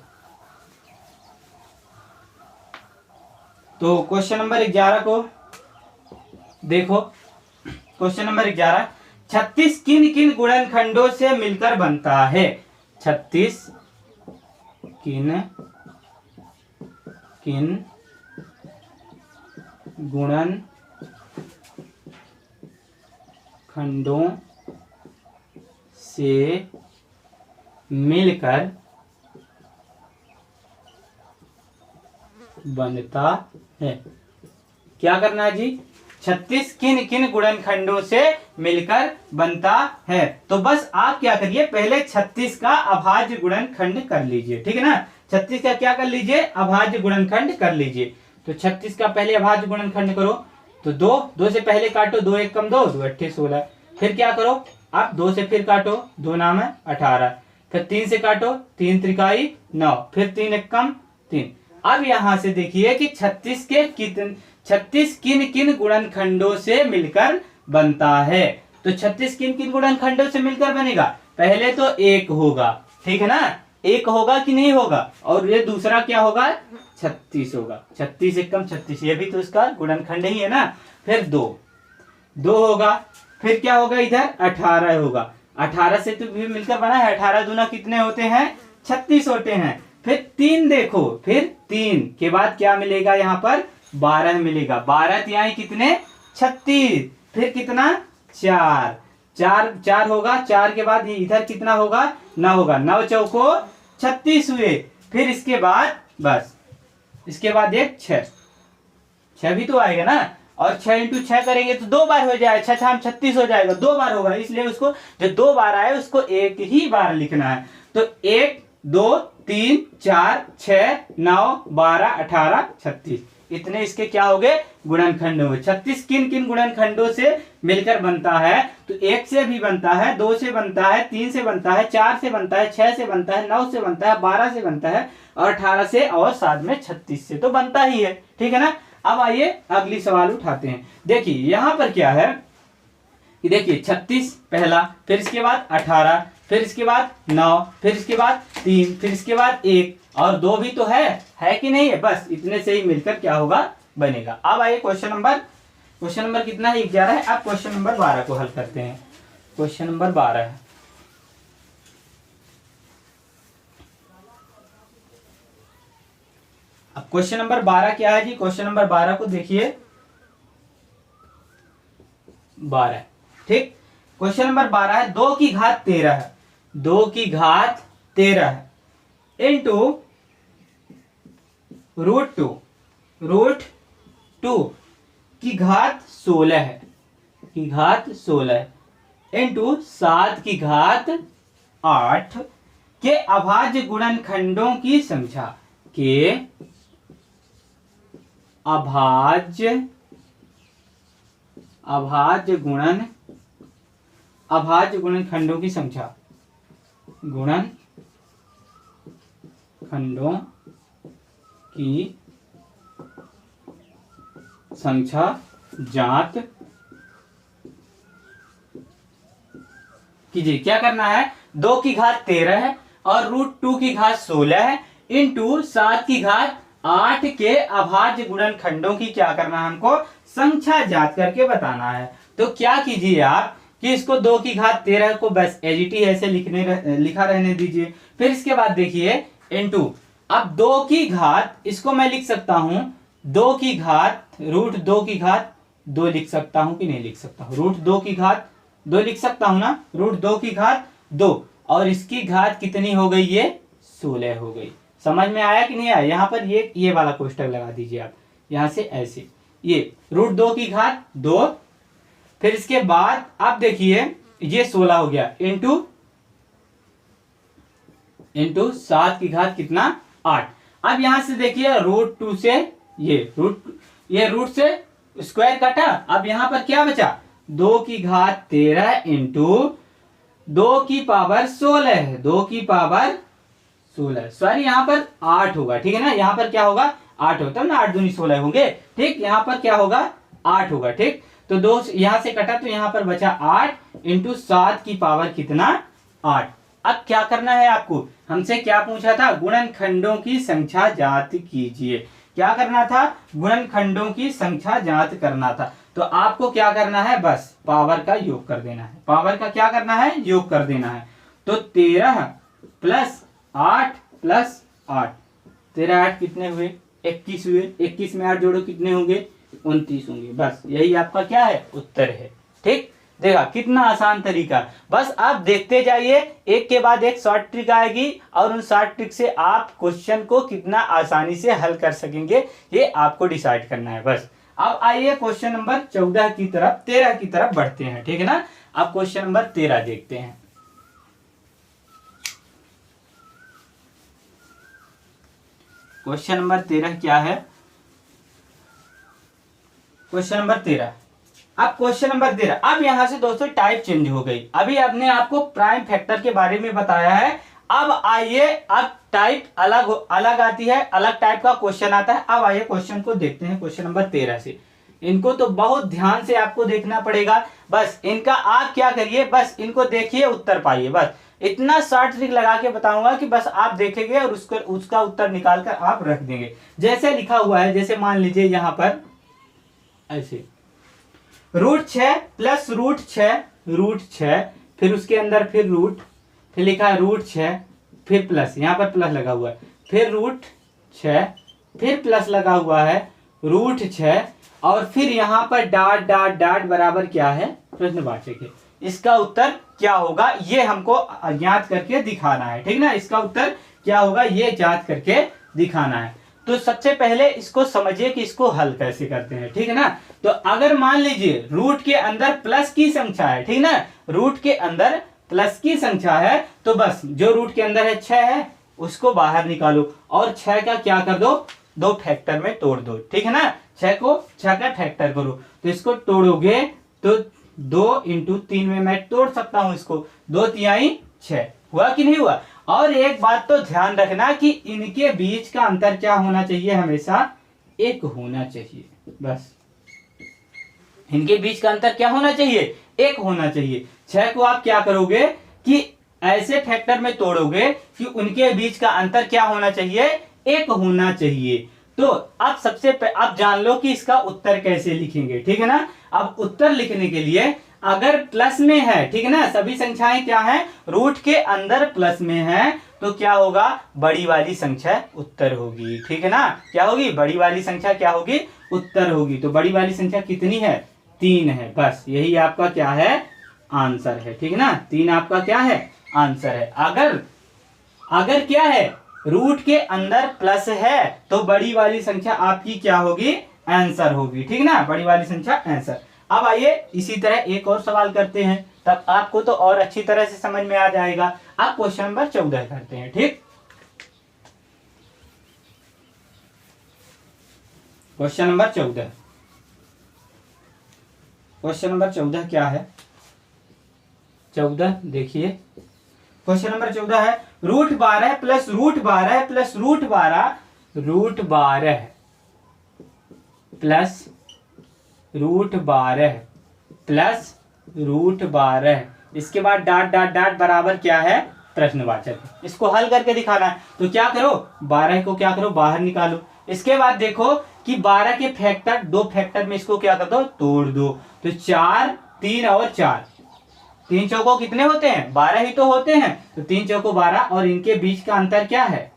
तो क्वेश्चन नंबर 11 को देखो। क्वेश्चन नंबर 11, 36 किन किन गुणनखंडों से मिलकर बनता है? 36 किन किन गुणनखंडों से मिलकर बनता है? क्या करना है जी? 36 किन किन गुणनखंडों से मिलकर बनता है। तो बस आप क्या करिए, पहले 36 का अभाज्य गुणनखंड कर लीजिए, ठीक है ना। 36 का क्या कर लीजिए? अभाज्य गुणनखंड कर लीजिए। तो 36 का पहले अभाज्य गुणनखंड करो। तो 2 से पहले काटो, 2 1 कम 2, 2 8 16। फिर क्या करो, आप 2 से फिर काटो, 2 नाम है 18। फिर 3 से काटो, 3 त्रिकाई 9, फिर 3 1 कम 3। अब यहां से देखिए कि 36 किन किन गुणनखंडों से मिलकर बनता है। तो 36 किन किन गुणनखंडों से मिलकर बनेगा? पहले तो 1 होगा, ठीक है ना। 1 होगा कि नहीं होगा? और ये दूसरा क्या होगा? 36 होगा। 36 1 कम 36, ये भी तो इसका गुणनखंड ही है ना। फिर 2 होगा। फिर क्या होगा? इधर 18 होगा। 18 से तो भी मिलकर बना है। 18 दूना कितने होते हैं? 36 होते हैं। फिर 3 देखो, फिर 3 के बाद क्या मिलेगा? यहाँ पर 12 मिलेगा। 12 तिहाई कितने? 36। फिर कितना? 4 होगा। 4 के बाद इधर कितना होगा? 9 होगा। 9 चौको 36 हुए। फिर इसके बाद बस, इसके बाद एक 6 भी तो आएगा ना। और 6 इंटू 6 करेंगे तो 2 बार हो जाएगा। 6 6 36 हो जाएगा, 2 बार होगा। इसलिए उसको जो 2 बार आए उसको एक ही बार लिखना है। तो 1 2 3 4 6 9 12 18 36, इतने इसके क्या हो गए? गुणनखंड हो गए। 36 किन किन गुणनखंडों से मिलकर बनता है? तो 1 से भी बनता है, 2 से बनता है, 3 से बनता है, 4 से बनता है, 6 से बनता है, 9 से बनता है, 12 से बनता है, और 18 से, और साथ में 36 से तो बनता ही है, ठीक है ना। अब आइए अगली सवाल उठाते हैं। देखिए यहां पर क्या है कि देखिए 36 पहला, फिर इसके बाद 18, फिर इसके बाद 9, फिर इसके बाद 3, फिर इसके बाद 1 और 2 भी तो है कि नहीं है? बस इतने से ही मिलकर क्या होगा? बनेगा। अब आइए क्वेश्चन नंबर कितना है? 11 है। अब क्वेश्चन नंबर 12 को हल करते हैं। क्वेश्चन नंबर 12 है। अब क्वेश्चन नंबर 12 क्या है जी? क्वेश्चन नंबर 12 को देखिए, 12, ठीक। क्वेश्चन नंबर 12 है, 2 की घात 13 है। 2 की घात 13 है इंटू रूट टू की घात 16 है, की घात 16 है इंटू 7 की घात 8 के अभाज्य गुणनखंडों की संख्या, के अभाज्य गुणनखंडों की संख्या, गुणनखंडों की संख्या ज्ञात कीजिए। क्या करना है? 2 की घात 13 है और √2 की घात 16 है इंटू 7 की घात 8 के अभाज्य गुणनखंडों की क्या करना है? हमको संख्या ज्ञात करके बताना है। तो क्या कीजिए आप कि इसको 2 की घात 13 को बस एजीटी ऐसे लिखा रहने दीजिए। फिर इसके बाद देखिए इंटू, अब 2 की घात, इसको मैं लिख सकता हूं 2 की घात √2 की घात 2 लिख सकता हूं कि नहीं लिख सकता हूं? √2 की घात 2 लिख सकता हूं ना। √2 की घात 2 और इसकी घात कितनी हो गई? ये 16 हो गई। समझ में आया कि नहीं आया? यहां पर ये वाला कोष्टक लगा दीजिए आप, यहां से ऐसे, ये √2 की घात 2, फिर इसके बाद आप देखिए ये 16 हो गया इंटू 7 की घात कितना? 8। अब यहां से देखिए √2 से ये रूट से स्क्वायर काटा। अब यहां पर क्या बचा? 2 की घात 13 इंटू 2 की पावर 16 है, 2 की पावर 16, सॉरी यहाँ पर 8 होगा, ठीक है ना, यहाँ पर क्या होगा 8 होता है ना, 8 दूनी 16 होंगे, ठीक, यहाँ पर क्या होगा 8 होगा, ठीक। तो 2 यहाँ से कटा तो यहाँ पर बचा 8 इंटू 7 की पावर कितना 8। अब क्या करना है आपको, हमसे क्या पूछा था, गुणनखंडों की संख्या ज्ञात कीजिए। क्या करना था, गुणनखंडों की संख्या ज्ञात करना था। तो आपको क्या करना है, बस पावर का योग कर देना है, पावर का क्या करना है, योग कर देना है। तो 13 प्लस 8 प्लस 8, 13 8 कितने हुए 21 हुए, 21 में 8 जोड़ो कितने होंगे 29 होंगे। बस यही आपका क्या है, उत्तर है, ठीक। देखा कितना आसान तरीका, बस आप देखते जाइए, एक के बाद एक शॉर्ट ट्रिक आएगी और उन शॉर्ट ट्रिक से आप क्वेश्चन को कितना आसानी से हल कर सकेंगे ये आपको डिसाइड करना है बस। अब आइए क्वेश्चन नंबर 14 की तरफ 13 की तरफ बढ़ते हैं, ठीक है ना। अब क्वेश्चन नंबर 13 देखते हैं। क्वेश्चन नंबर 13 क्या है, क्वेश्चन नंबर 13। अब क्वेश्चन नंबर 13, अब यहां से दोस्तों टाइप चेंज हो गई। अभी आपने आपको प्राइम फैक्टर के बारे में बताया है, अब आइए अब टाइप अलग अलग आती है, अलग टाइप का क्वेश्चन आता है। अब आइए क्वेश्चन को देखते हैं, क्वेश्चन नंबर 13 से। इनको तो बहुत ध्यान से आपको देखना पड़ेगा, बस इनका आप क्या करिए, बस इनको देखिए उत्तर पाइए, बस इतना शॉर्ट ट्रिक लगा के बताऊंगा कि बस आप देखेंगे और उसका उत्तर निकाल कर आप रख देंगे। जैसे लिखा हुआ है, जैसे मान लीजिए यहां पर ऐसे √6 प्लस √6 फिर उसके अंदर फिर रूट, फिर लिखा है √6 फिर प्लस, यहाँ पर प्लस लगा हुआ है, फिर √6 फिर प्लस लगा हुआ है √6 और फिर यहाँ पर डॉट डॉट डॉट बराबर क्या है, प्रश्नवाचक है। इसका उत्तर क्या होगा ये हमको ज्ञात करके दिखाना है, ठीक ना। इसका उत्तर क्या होगा ये ज्ञात करके दिखाना है। तो सबसे पहले इसको समझिए कि इसको हल कैसे करते हैं, ठीक है ना। तो अगर मान लीजिए रूट के अंदर प्लस की संख्या है, ठीक ना, रूट के अंदर प्लस की संख्या है, तो बस जो रूट के अंदर है 6 है उसको बाहर निकालो और 6 का क्या कर दो, 2 फैक्टर में तोड़ दो, ठीक है ना। 6 का फैक्टर करो, तो इसको तोड़ोगे तो 2 इंटू 3 में मैं तोड़ सकता हूं इसको, 2 तिहाई 6 हुआ कि नहीं हुआ। और एक बात तो ध्यान रखना कि इनके बीच का अंतर क्या होना चाहिए, हमेशा 1 होना चाहिए, बस इनके बीच का अंतर क्या होना चाहिए, 1 होना चाहिए। 6 को आप क्या करोगे कि ऐसे फैक्टर में तोड़ोगे कि उनके बीच का अंतर क्या होना चाहिए, 1 होना चाहिए। तो अब अब जान लो कि इसका उत्तर कैसे लिखेंगे, ठीक है ना। अब उत्तर लिखने के लिए अगर प्लस में है, ठीक है ना, सभी संख्याएं क्या है, रूट के अंदर प्लस में है, तो क्या होगा, बड़ी वाली संख्या उत्तर होगी, ठीक है ना। क्या होगी, बड़ी वाली संख्या क्या होगी, उत्तर होगी। तो बड़ी वाली संख्या कितनी है, 3 है, बस यही आपका क्या है, आंसर है, ठीक है ना। 3 आपका क्या है, आंसर है। अगर क्या है, रूट के अंदर प्लस है तो बड़ी वाली संख्या आपकी क्या होगी, आंसर होगी, ठीक ना, बड़ी वाली संख्या आंसर। अब आइए इसी तरह एक और सवाल करते हैं, तब आपको तो और अच्छी तरह से समझ में आ जाएगा। अब क्वेश्चन नंबर 14 करते हैं, ठीक। क्वेश्चन नंबर 14, क्वेश्चन नंबर 14 क्या है, 14 देखिए, क्वेश्चन नंबर 14 है √12 प्लस √12 प्लस √12 √12 प्लस √12 प्लस √12, इसके बाद डॉट डॉट डॉट बराबर क्या है, प्रश्नवाचक। इसको हल करके दिखाना है, तो क्या करो, 12 को क्या करो, बाहर निकालो। इसके बाद देखो कि 12 के फैक्टर, 2 फैक्टर में इसको क्या कर दो, तोड़ दो। तो 4 3 और 4, 3 चौको कितने होते हैं, 12 ही तो होते हैं। तो 3 चौको 12 और इनके बीच का अंतर क्या है,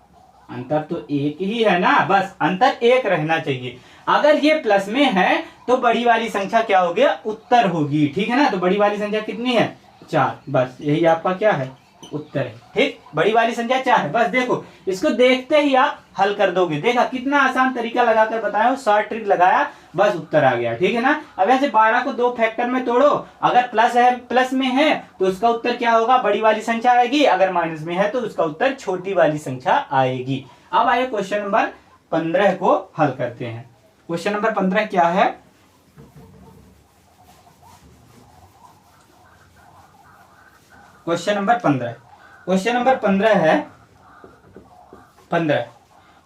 अंतर तो 1 ही है ना, बस अंतर 1 रहना चाहिए। अगर ये प्लस में है तो बड़ी वाली संख्या क्या होगी, उत्तर होगी, ठीक है ना। तो बड़ी वाली संख्या कितनी है, 4, बस यही आपका क्या है, उत्तर है, ठीक। बड़ी वाली संख्या 4 है, बस देखो इसको देखते ही आप हल कर दोगे। देखा कितना आसान तरीका लगाकर बताया, शॉर्ट ट्रिक लगाया, बस उत्तर आ गया, ठीक है ना। अब ऐसे 12 को 2 फैक्टर में तोड़ो, अगर प्लस है, प्लस में है तो उसका उत्तर क्या होगा, बड़ी वाली संख्या आएगी, अगर माइनस में है तो उसका उत्तर छोटी वाली संख्या आएगी। अब आइए क्वेश्चन नंबर 15 को हल करते हैं। क्वेश्चन नंबर 15 क्या है, क्वेश्चन नंबर 15 है 15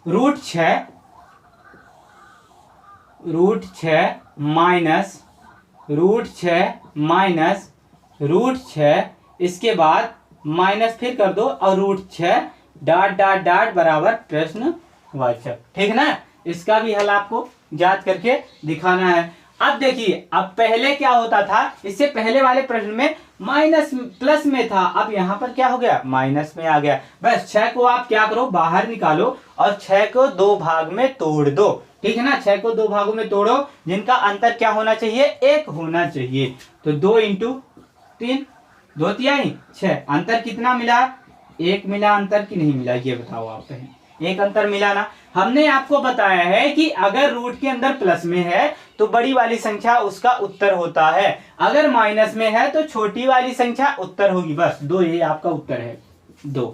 √6 माइनस √6 इसके बाद माइनस फिर कर दो और √6 डॉट डॉट डॉट बराबर प्रश्नवाचक। ठीक है ना, इसका भी हल आपको याद करके दिखाना है। अब देखिए, अब पहले क्या होता था, इससे पहले वाले प्रश्न में माइनस प्लस में था, अब यहां पर क्या हो गया, माइनस में आ गया। बस 6 को आप क्या करो, बाहर निकालो और 6 को 2 भाग में तोड़ दो। ठीक है ना, 6 को 2 भागों में तोड़ो, जिनका अंतर क्या होना चाहिए, 1 होना चाहिए। तो 2 इंटू 3, 2 तिहाई 6, अंतर कितना मिला, 1 मिला अंतर कि नहीं मिला, ये बताओ आप कहें। 1 अंतर मिला ना। हमने आपको बताया है कि अगर रूट के अंदर प्लस में है तो बड़ी वाली संख्या उसका उत्तर होता है, अगर माइनस में है तो छोटी वाली संख्या उत्तर होगी। बस 2, ये आपका उत्तर है 2,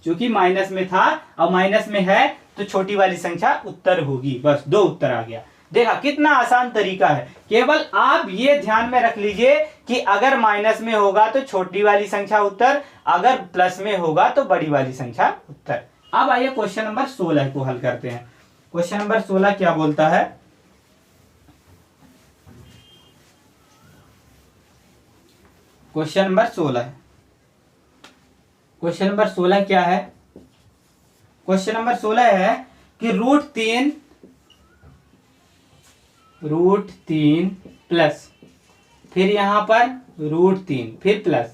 क्योंकि माइनस में था और माइनस में है तो छोटी वाली संख्या उत्तर होगी। बस 2 उत्तर आ गया। देखा कितना आसान तरीका है। केवल आप ये ध्यान में रख लीजिए कि अगर माइनस में होगा तो छोटी वाली संख्या उत्तर, अगर प्लस में होगा तो बड़ी वाली संख्या उत्तर। अब आइए क्वेश्चन नंबर 16 को हल करते हैं। क्वेश्चन नंबर 16 क्या बोलता है, क्वेश्चन नंबर 16 क्या है, क्वेश्चन नंबर 16 है कि √3 प्लस, फिर यहां पर √3 फिर प्लस,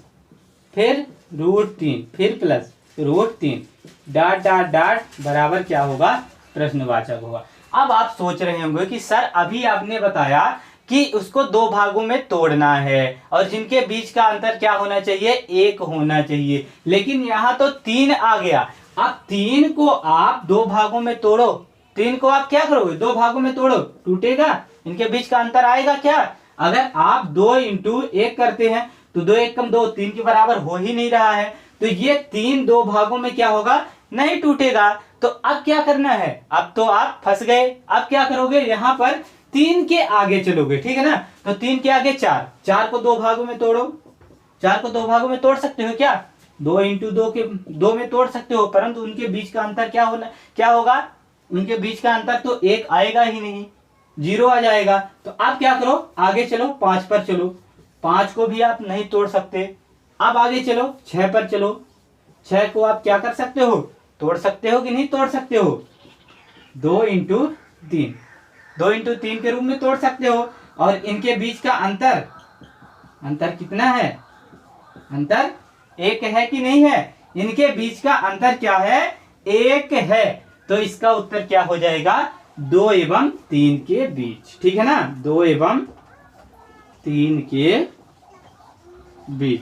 फिर √3 फिर प्लस √3 डॉट डॉट डॉट बराबर क्या होगा, प्रश्नवाचक होगा। अब आप सोच रहे होंगे कि सर अभी आपने बताया कि उसको 2 भागों में तोड़ना है और जिनके बीच का अंतर क्या होना चाहिए, 1 होना चाहिए, लेकिन यहाँ तो 3 आ गया। अब 3 को आप 2 भागों में तोड़ो, 3 को आप क्या करोगे, 2 भागों में तोड़ो, टूटेगा, इनके बीच का अंतर आएगा क्या। अगर आप 2 इंटू 1 करते हैं तो 2 1 कम 2, 3 के बराबर हो ही नहीं रहा है, तो ये 3 2 भागों में क्या होगा, नहीं टूटेगा। तो अब क्या करना है, अब तो आप फंस गए। अब क्या करोगे, यहाँ पर 3 के आगे चलोगे। ठीक है ना, तो 3 के आगे 4, 4 को 2 भागों में तोड़ो, 4 को 2 भागों में तोड़ सकते हो क्या, 2 इंटू 2 के 2 में तोड़ सकते हो, परंतु उनके बीच का अंतर क्या होगा, उनके बीच का अंतर तो 1 आएगा ही नहीं, 0 आ जाएगा। तो आप क्या करो, आगे चलो, 5 पर चलो, 5 को भी आप नहीं तोड़ सकते। अब आगे चलो, 6 पर चलो, 6 को आप क्या कर सकते हो, तोड़ सकते हो कि नहीं तोड़ सकते हो, 2 इंटू 3, 2 इंटू 3 के रूप में तोड़ सकते हो। और इनके बीच का अंतर कितना है, अंतर 1 है कि नहीं है, इनके बीच का अंतर क्या है, 1 है। तो इसका उत्तर क्या हो जाएगा, 2 एवं 3 के बीच। ठीक है ना, 2 एवं 3 के बीच।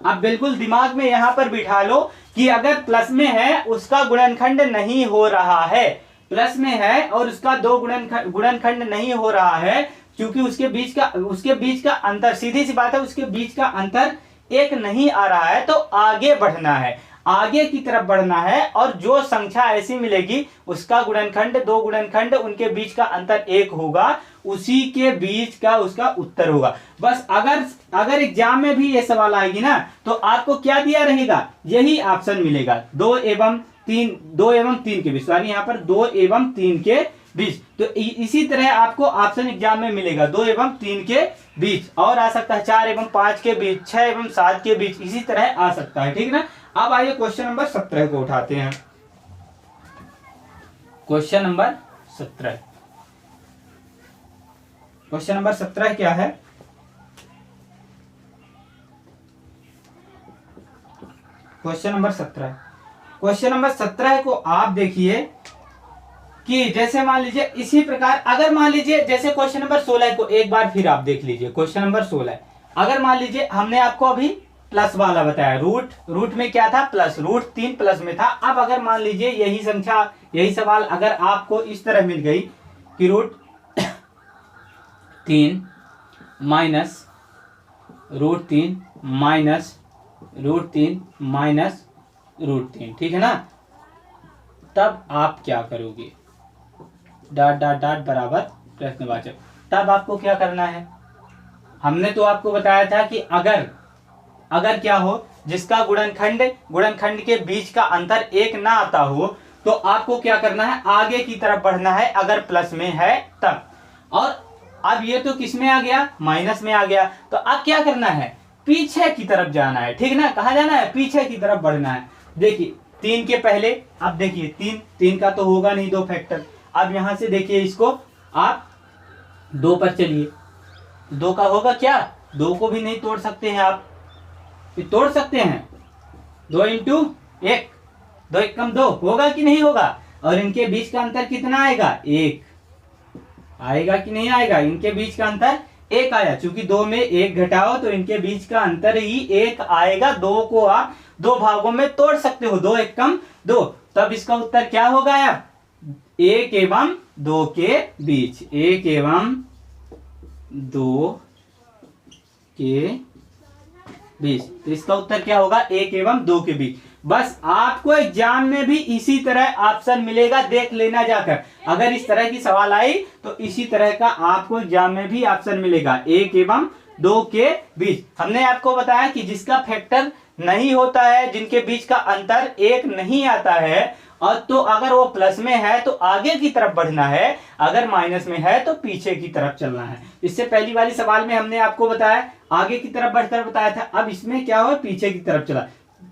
अब बिल्कुल दिमाग में यहां पर बिठा लो कि अगर प्लस में है उसका गुणनखंड नहीं हो रहा है, प्लस में है और उसका 2 गुणनखंड नहीं हो रहा है, क्योंकि उसके बीच का अंतर, सीधी सी बात है, उसके बीच का अंतर 1 नहीं आ रहा है। तो आगे बढ़ना है, आगे की तरफ बढ़ना है, और जो संख्या ऐसी मिलेगी उसका गुणनखंड 2 गुणनखंड उनके बीच का अंतर 1 होगा, उसी के बीच का उसका उत्तर होगा। बस अगर एग्जाम में भी ये सवाल आएगी ना तो आपको क्या दिया रहेगा, यही ऑप्शन मिलेगा, 2 एवं 3 के बीच, सॉरी यहाँ पर 2 एवं 3 के बीच। तो इसी तरह आपको ऑप्शन एग्जाम में मिलेगा 2 एवं 3 के बीच, और आ सकता है 4 एवं 5 के बीच, 6 एवं 7 के बीच, इसी तरह आ सकता है। ठीक है ना। अब आइए क्वेश्चन नंबर 17 को उठाते हैं। क्वेश्चन नंबर 17, क्वेश्चन नंबर 17 क्या है, क्वेश्चन नंबर 17 को आप देखिए कि जैसे मान लीजिए इसी प्रकार, अगर मान लीजिए जैसे क्वेश्चन नंबर 16 को एक बार फिर आप देख लीजिए। क्वेश्चन नंबर 16, अगर मान लीजिए हमने आपको अभी प्लस वाला बताया, रूट में क्या था, प्लस, √3 प्लस में था। अब अगर मान लीजिए यही संख्या, यही सवाल अगर आपको इस तरह मिल गई कि √3 माइनस √3 माइनस √3 माइनस √3, ठीक है ना, तब आप क्या करोगे, डॉट डॉट डॉट बराबर प्रश्नवाचक। तब आपको क्या करना है, हमने तो आपको बताया था कि अगर क्या हो, जिसका गुणनखंड के बीच का अंतर 1 ना आता हो तो आपको क्या करना है, आगे की तरफ बढ़ना है अगर प्लस में है तब। और अब ये तो किस में आ गया, माइनस में आ गया, तो अब क्या करना है, पीछे की तरफ जाना है, ठीक ना, कहाँ जाना है, पीछे की तरफ बढ़ना है। देखिए 3 के पहले, अब देखिए 3 का तो होगा नहीं 2 फैक्टर। अब यहां से देखिए इसको आप 2 पर चलिए, 2 का होगा क्या, 2 को भी नहीं तोड़ सकते हैं आप, तोड़ सकते हैं, 2 इंटू 1, 2 1 कम 2 होगा कि नहीं होगा, और इनके बीच का अंतर कितना आएगा, 1 आएगा कि नहीं आएगा, इनके बीच का अंतर 1 आया, चूंकि 2 में 1 घटाओ तो इनके बीच का अंतर ही 1 आएगा। 2 को आप 2 भागों में तोड़ सकते हो, 2 1 कम 2, तब इसका उत्तर क्या होगा यार, 1 एवं 2 के बीच, 1 एवं 2 के बीच, तो इसका उत्तर क्या होगा, 1 एवं 2 के बीच। बस आपको एग्जाम में भी इसी तरह ऑप्शन मिलेगा, देख लेना जाकर, अगर इस तरह की सवाल आई तो इसी तरह का आपको एग्जाम में भी ऑप्शन मिलेगा, 1 एवं 2 के बीच। हमने आपको बताया कि जिसका फैक्टर नहीं होता है, जिनके बीच का अंतर 1 नहीं आता है, और तो अगर वो प्लस में है तो आगे की तरफ बढ़ना है, अगर माइनस में है तो पीछे की तरफ चलना है। इससे पहली वाली सवाल में हमने आपको बताया आगे की तरफ बढ़कर बताया था, अब इसमें क्या हो, पीछे की तरफ चला।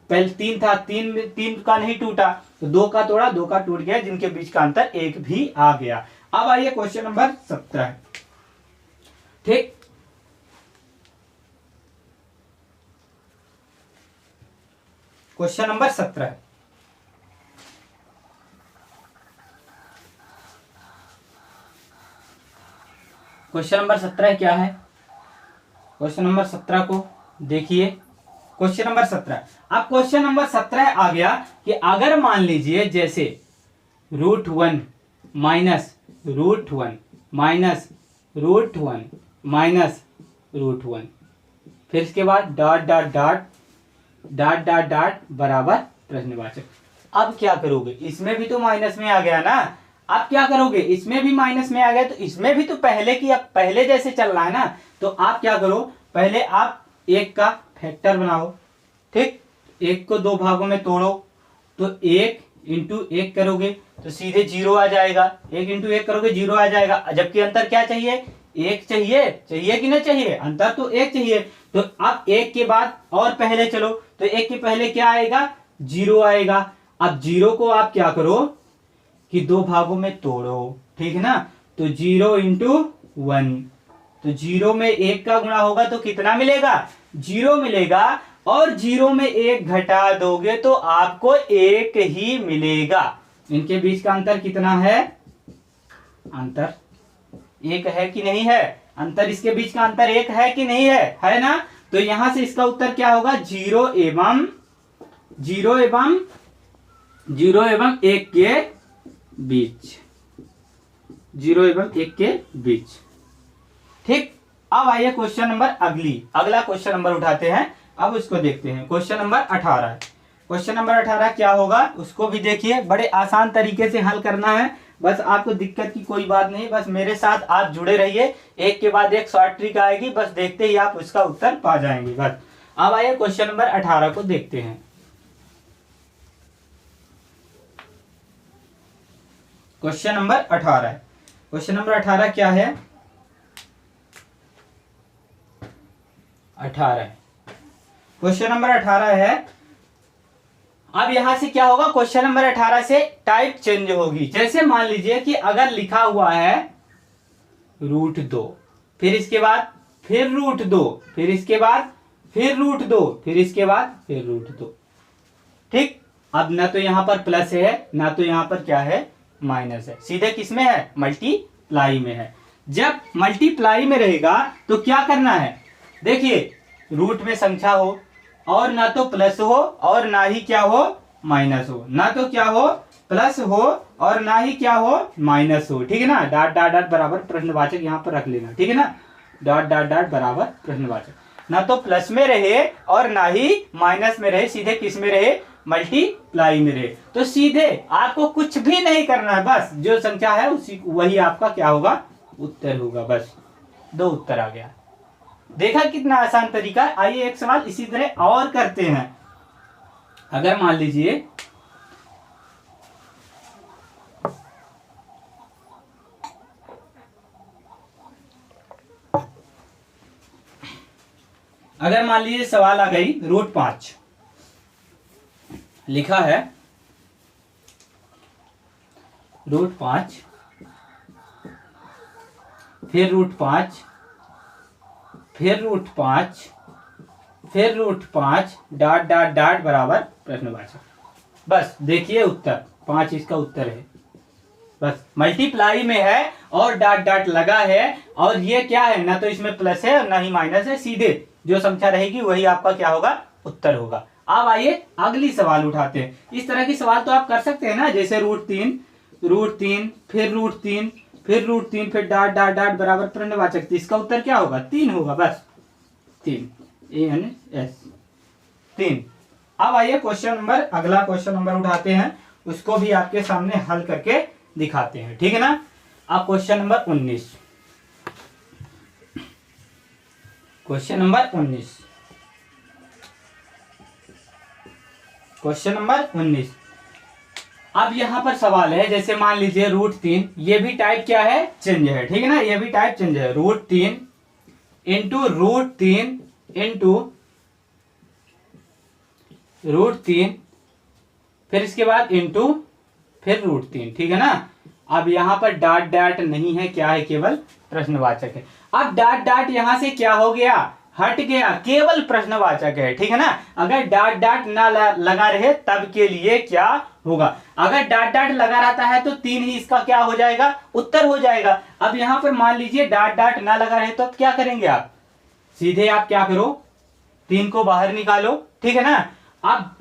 पहले 3 था, 3 का नहीं टूटा तो 2 का तोड़ा, 2 का टूट गया, जिनके बीच का अंतर 1 भी आ गया। अब आइए क्वेश्चन नंबर 17, ठीक, क्वेश्चन नंबर 17, क्वेश्चन नंबर 17 क्या है, क्वेश्चन नंबर 17 को देखिए, क्वेश्चन नंबर 17, अब क्वेश्चन नंबर 17 आ गया कि अगर मान लीजिए जैसे √1 माइनस √1 माइनस √1 माइनस √1, फिर इसके बाद dot dot dot dot dot dot बराबर प्रश्नवाचक। अब क्या करोगे, इसमें भी तो माइनस में आ गया ना, अब क्या करोगे, इसमें भी माइनस में आ गया तो इसमें भी तो पहले की, अब पहले जैसे चलना है ना, तो आप क्या करो, पहले आप 1 का फैक्टर बनाओ, ठीक, 1 को 2 भागों में तोड़ो, तो 1 इंटू 1 करोगे तो सीधे 0 आ जाएगा, 1 इंटू 1 करोगे 0 आ जाएगा, जबकि अंतर क्या चाहिए, 1 चाहिए, चाहिए कि नहीं चाहिए, अंतर तो 1 चाहिए। तो अब 1 के बाद और पहले चलो, तो 1 के पहले क्या आएगा, 0 आएगा। अब 0 को आप क्या करो कि 2 भागों में तोड़ो, ठीक है ना, तो 0 इंटू 1, तो 0 में 1 का गुणा होगा तो कितना मिलेगा, 0 मिलेगा, और 0 में 1 घटा दोगे तो आपको 1 ही मिलेगा। इनके बीच का अंतर कितना है, अंतर 1 है कि नहीं है, अंतर, इसके बीच का अंतर 1 है कि नहीं है ना, तो यहां से इसका उत्तर क्या होगा, 0 एवं 1 के बीच, 0 एवं 1 के बीच, ठीक। अब आइए क्वेश्चन नंबर अगला क्वेश्चन नंबर उठाते हैं, अब उसको देखते हैं, क्वेश्चन नंबर 18 है। क्वेश्चन नंबर 18 क्या होगा उसको भी देखिए, बड़े आसान तरीके से हल करना है, बस आपको दिक्कत की कोई बात नहीं, बस मेरे साथ आप जुड़े रहिए, एक के बाद एक शॉर्ट ट्रिक आएगी, बस देखते ही आप उसका उत्तर पा जाएंगे बस। अब आइए क्वेश्चन नंबर 18 को देखते हैं। क्वेश्चन नंबर 18 है, क्वेश्चन नंबर 18 क्या है, 18, क्वेश्चन नंबर 18 है। अब यहां से क्या होगा, क्वेश्चन नंबर 18 से टाइप चेंज होगी, जैसे मान लीजिए कि अगर लिखा हुआ है √2, फिर इसके बाद फिर √2, फिर इसके बाद फिर √2, फिर इसके बाद फिर √2, ठीक। अब ना तो यहां पर प्लस है ना तो यहां पर क्या है, माइनस है, सीधे किस में है, मल्टीप्लाई में है। जब मल्टीप्लाई में रहेगा तो क्या करना है, देखिए रूट में संख्या हो और ना तो प्लस हो और ना ही क्या हो, माइनस हो, ना तो क्या हो, प्लस हो और ना ही क्या हो, माइनस हो, ठीक है ना, डॉट डॉट डॉट बराबर प्रश्नवाचक यहाँ पर रख लेना, ठीक है ना, डॉट डॉट डॉट बराबर प्रश्नवाचक, ना तो प्लस में रहे और ना ही माइनस में रहे, सीधे किस में रहे, मल्टीप्लाई में रहे। तो सीधे आपको कुछ भी नहीं करना है, बस जो संख्या है उसी वही आपका क्या होगा, उत्तर होगा, बस 2 उत्तर आ गया। देखा कितना आसान तरीका। आइए एक सवाल इसी तरह और करते हैं, अगर मान लीजिए सवाल आ गई √5 लिखा है √5 फिर √5 फिर √5 फिर √5 डॉट डॉट डॉट बराबर प्रश्नवाचक। बस देखिए उत्तर 5 इसका उत्तर है। बस मल्टीप्लाई में है और डॉट डॉट लगा है, और ये क्या है, ना तो इसमें प्लस है और ना ही माइनस है, सीधे जो संख्या रहेगी वही आपका क्या होगा, उत्तर होगा। अब आइए अगली सवाल उठाते हैं। इस तरह की सवाल तो आप कर सकते हैं ना, जैसे √3 फिर √3 फिर √3 फिर डॉट डॉट डॉट बराबर प्रश्नवाचक। इसका उत्तर क्या होगा, 3 होगा। बस 3 ANS 3। अब आइए अगला क्वेश्चन नंबर उठाते हैं, उसको भी आपके सामने हल करके दिखाते हैं, ठीक है ना। अब क्वेश्चन नंबर 19 क्वेश्चन नंबर 19 अब यहां पर सवाल है, जैसे मान लीजिए √3, ये भी टाइप क्या है, चेंज है, ठीक है ना, ये भी टाइप चेंज है। √3 इंटू √3 इंटू √3 फिर इसके बाद इंटू फिर √3, ठीक है ना। अब यहां पर डॉट डॉट नहीं है, क्या है, केवल प्रश्नवाचक है। अब डॉट डॉट यहां से क्या हो गया, हट गया, केवल प्रश्नवाचक है, ठीक है ना। अगर डॉट डॉट ना लगा रहे तब के लिए क्या होगा, अगर डॉट डॉट लगा रहता है तो 3 ही इसका क्या हो जाएगा, उत्तर हो जाएगा। अब यहां पर मान लीजिए डॉट डॉट ना लगा रहे तो क्या करेंगे आप, सीधे आप क्या करो, 3 को बाहर निकालो, ठीक है ना। अब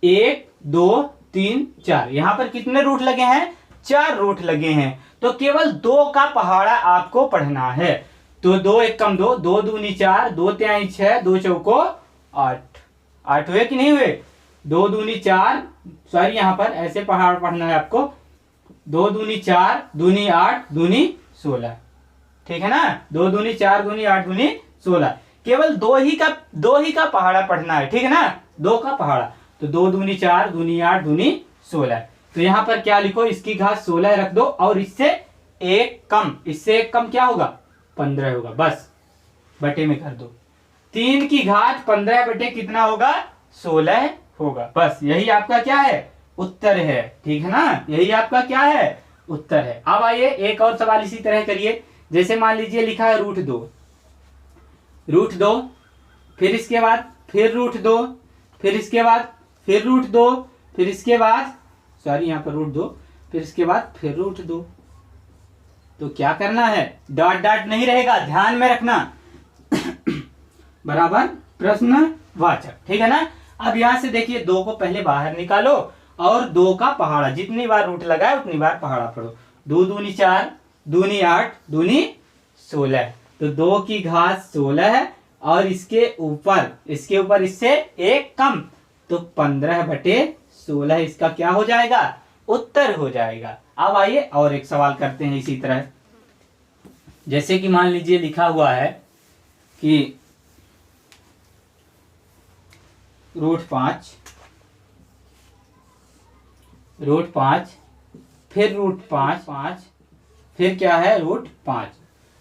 1 2 3 4 यहां पर कितने रूट लगे हैं, 4 रूट लगे हैं, तो केवल 2 का पहाड़ा आपको पढ़ना है। तो 2 1 कम 2, 2 दूनी 4, 2 तिहाई 6, 2 चौको 8। 8 हुए कि नहीं हुए, 2 दूनी 4, सॉरी यहां पर ऐसे पहाड़ पढ़ना है आपको, 2 दूनी 4 दूनी 8 दूनी 16, ठीक है ना। 2 दूनी 4 दूनी 8 दूनी 16, केवल 2 ही का पहाड़ा पढ़ना है, ठीक है ना, 2 का पहाड़ा। तो 2 दूनी 4 दूनी 8 दूनी 16, तो यहां पर क्या लिखो, इसकी घात 16 रख दो, और इससे एक कम क्या होगा, 15 होगा। बस बटे में कर दो, 3 की घात 15 बटे कितना होगा, 16 होगा। बस यही आपका क्या है, उत्तर है, ठीक है ना, यही आपका क्या है, उत्तर है। अब आइए एक और सवाल इसी तरह करिए, जैसे मान लीजिए लिखा है √2 फिर इसके बाद फिर √2 फिर इसके बाद फिर √2 फिर इसके बाद, सॉरी यहाँ पर √2 फिर इसके बाद फिर √2। तो क्या करना है, डॉट डॉट नहीं रहेगा, ध्यान में रखना बराबर प्रश्नवाचक, ठीक है ना। अब यहां से देखिए 2 को पहले बाहर निकालो, और 2 का पहाड़ा जितनी बार रूट लगा है उतनी बार पहाड़ा पढ़ो। 2 दूनी 4 दूनी 8 दूनी 16, तो 2 की घात 16 है, और इसके ऊपर इससे एक कम, तो 15 बटे 16 इसका क्या हो जाएगा, उत्तर हो जाएगा। अब आइए और एक सवाल करते हैं इसी तरह, जैसे कि मान लीजिए लिखा हुआ है कि √5 फिर √5 फिर क्या है, √5,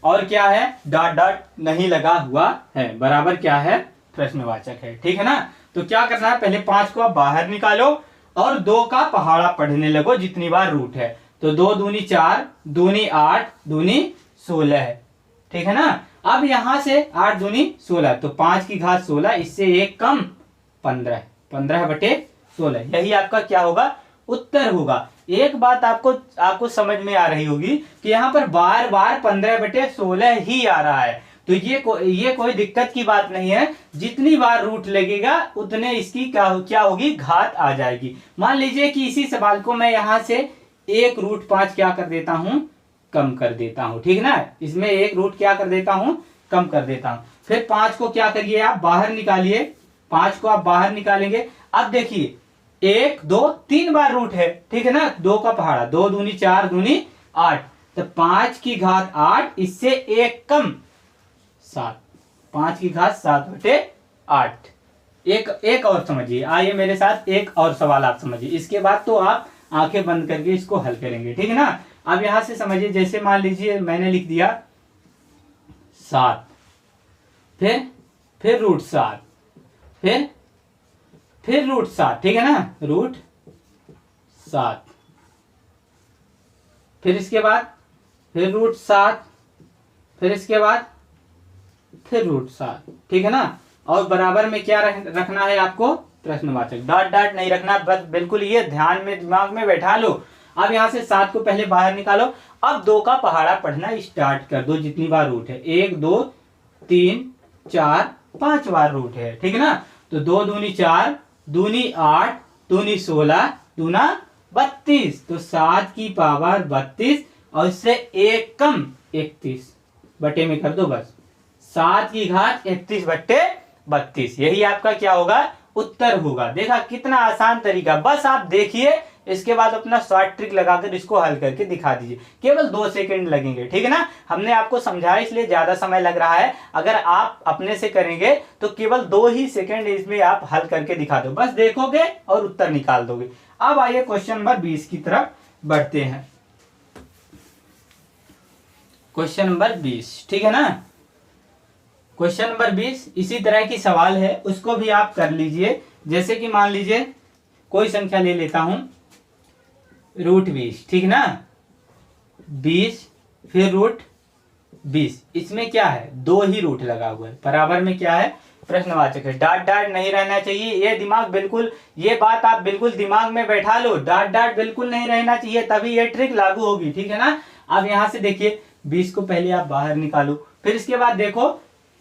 और क्या है, डॉट डॉट नहीं लगा हुआ है, बराबर क्या है, प्रश्नवाचक है, ठीक है ना। तो क्या करना है, पहले 5 को आप बाहर निकालो, और 2 का पहाड़ा पढ़ने लगो जितनी बार रूट है। तो 2 दूनी 4 दूनी 8 दूनी 16 है, ठीक है ना। अब यहां से 8 दूनी 16, तो 5 की घात 16, इससे एक कम 15 बटे 16, यही आपका क्या होगा, उत्तर होगा। एक बात आपको समझ में आ रही होगी कि यहाँ पर बार बार 15 बटे 16 ही आ रहा है, तो ये कोई दिक्कत की बात नहीं है, जितनी बार रूट लगेगा उतने इसकी क्या होगी, घात आ जाएगी। मान लीजिए कि इसी सवाल को मैं यहाँ से 1 √5 क्या कर देता हूं, कम कर देता हूं, ठीक है ना, इसमें 1 रूट क्या कर देता हूं, कम कर देता हूं। फिर 5 को क्या करिए, आप बाहर निकालिए, 5 को आप बाहर निकालेंगे। अब देखिए 1 2 3 बार रूट है, ठीक है ना, 2 का पहाड़ा, 2 दूनी 4 दूनी 8, तो 5 की घात 8, इससे एक कम 7, 5 की घात 7 बटे 8, एक एक और समझिए, आइए मेरे साथ एक और सवाल आप समझिए, इसके बाद तो आप आंखें बंद करके इसको हल करेंगे, ठीक है ना। अब यहां से समझिए, जैसे मान लीजिए मैंने लिख दिया 7, फिर रूट 7, फिर रूट 7, ठीक है ना, रूट 7, फिर इसके बाद फिर रूट 7, फिर इसके बाद फिर रूट 7, ठीक है ना। और बराबर में क्या रखना है आपको, प्रश्नवाचक, डॉट डॉट नहीं रखना, बस बिल्कुल ये ध्यान में दिमाग में बैठा लो। अब यहां से 7 को पहले बाहर निकालो, अब 2 का पहाड़ा पढ़ना स्टार्ट कर दो, जितनी बार रूट है, 1 2 3 4 5 बार रूट है, ठीक है ना। तो 2 दूनी 4, दूनी 8, दूनी 16, दूना 32, तो 7 की पावर 32 और इससे 1 कम 31 बटे में कर दो, बस 7 की घात 31 बट्टे 32, यही आपका क्या होगा, उत्तर होगा। देखा कितना आसान तरीका, बस आप देखिए, इसके बाद अपना शॉर्ट ट्रिक लगाकर इसको हल करके दिखा दीजिए, केवल 2 सेकंड लगेंगे, ठीक है ना। हमने आपको समझाया इसलिए ज्यादा समय लग रहा है, अगर आप अपने से करेंगे तो केवल 2 ही सेकंड इसमें आप हल करके दिखा दो, बस देखोगे और उत्तर निकाल दोगे। अब आइए क्वेश्चन नंबर 20 की तरफ बढ़ते हैं। क्वेश्चन नंबर 20, ठीक है ना। क्वेश्चन नंबर 20 इसी तरह की सवाल है, उसको भी आप कर लीजिए। जैसे कि मान लीजिए कोई संख्या ले लेता हूं, रूट 20, ठीक ना, 20 फिर रूट 20, इसमें क्या है, 2 ही रूट लगा हुआ है, बराबर में क्या है, प्रश्नवाचक है, डॉट डॉट नहीं रहना चाहिए, ये दिमाग बिल्कुल, ये बात आप बिल्कुल दिमाग में बैठा लो, डॉट डॉट बिल्कुल नहीं रहना चाहिए, तभी ये ट्रिक लागू होगी, ठीक है ना। अब यहां से देखिए 20 को पहले आप बाहर निकालो, फिर इसके बाद देखो,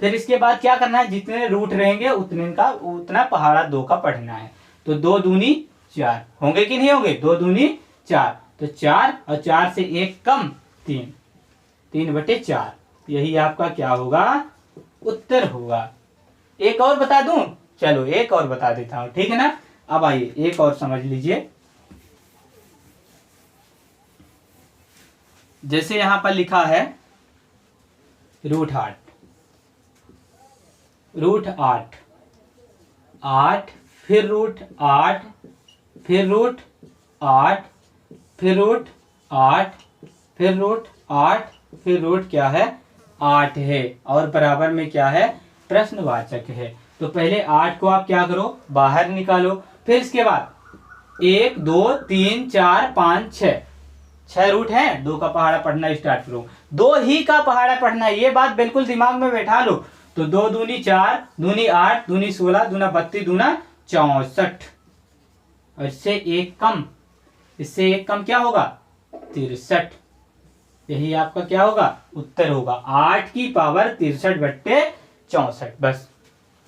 फिर इसके बाद क्या करना है, जितने रूट रहेंगे उतना पहाड़ा 2 का पढ़ना है। तो 2 दूनी 4 होंगे कि नहीं होंगे, 2 दूनी 4, तो 4 और 4 से 1 कम 3, 3 बटे 4, यही आपका क्या होगा, उत्तर होगा। एक और बता दूं, चलो एक और बता देता हूं, ठीक है ना। अब आइए एक और समझ लीजिए, जैसे यहां पर लिखा है रूट 8, रूट 8, 8 फिर रूट 8, फिर रूट 8, फिर रूट 8, फिर रूट 8, फिर रूट क्या है, 8 है, और बराबर में क्या है, प्रश्नवाचक है। तो पहले 8 को आप क्या करो, बाहर निकालो, फिर इसके बाद 1 2 3 4 5 6, 6 रूट है, 2 का पहाड़ा पढ़ना स्टार्ट करो, 2 ही का पहाड़ा पढ़ना है, ये बात बिल्कुल दिमाग में बैठा लो। तो 2 दूनी 4, दूनी 8, दूनी 16, दूना 32, दूना 64, और इससे 1 कम, इससे 1 कम क्या होगा, 63, यही आपका क्या होगा, उत्तर होगा, 8 की पावर 63 बट्टे 64, बस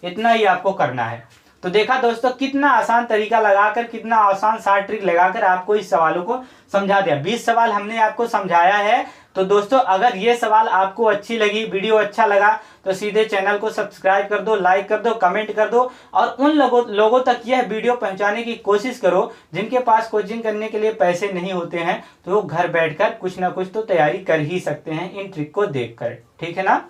इतना ही आपको करना है। तो देखा दोस्तों, कितना आसान तरीका लगाकर, कितना आसान शॉर्ट ट्रिक लगाकर आपको इस सवालों को समझा दिया। 20 सवाल हमने आपको समझाया है। तो दोस्तों, अगर ये सवाल आपको अच्छी लगी, वीडियो अच्छा लगा, तो सीधे चैनल को सब्सक्राइब कर दो, लाइक कर दो, कमेंट कर दो, और उन लोगों तक यह वीडियो पहुंचाने की कोशिश करो जिनके पास कोचिंग करने के लिए पैसे नहीं होते हैं, तो वो घर बैठकर कुछ ना कुछ तो तैयारी कर ही सकते हैं इन ट्रिक को देखकर, ठीक है ना।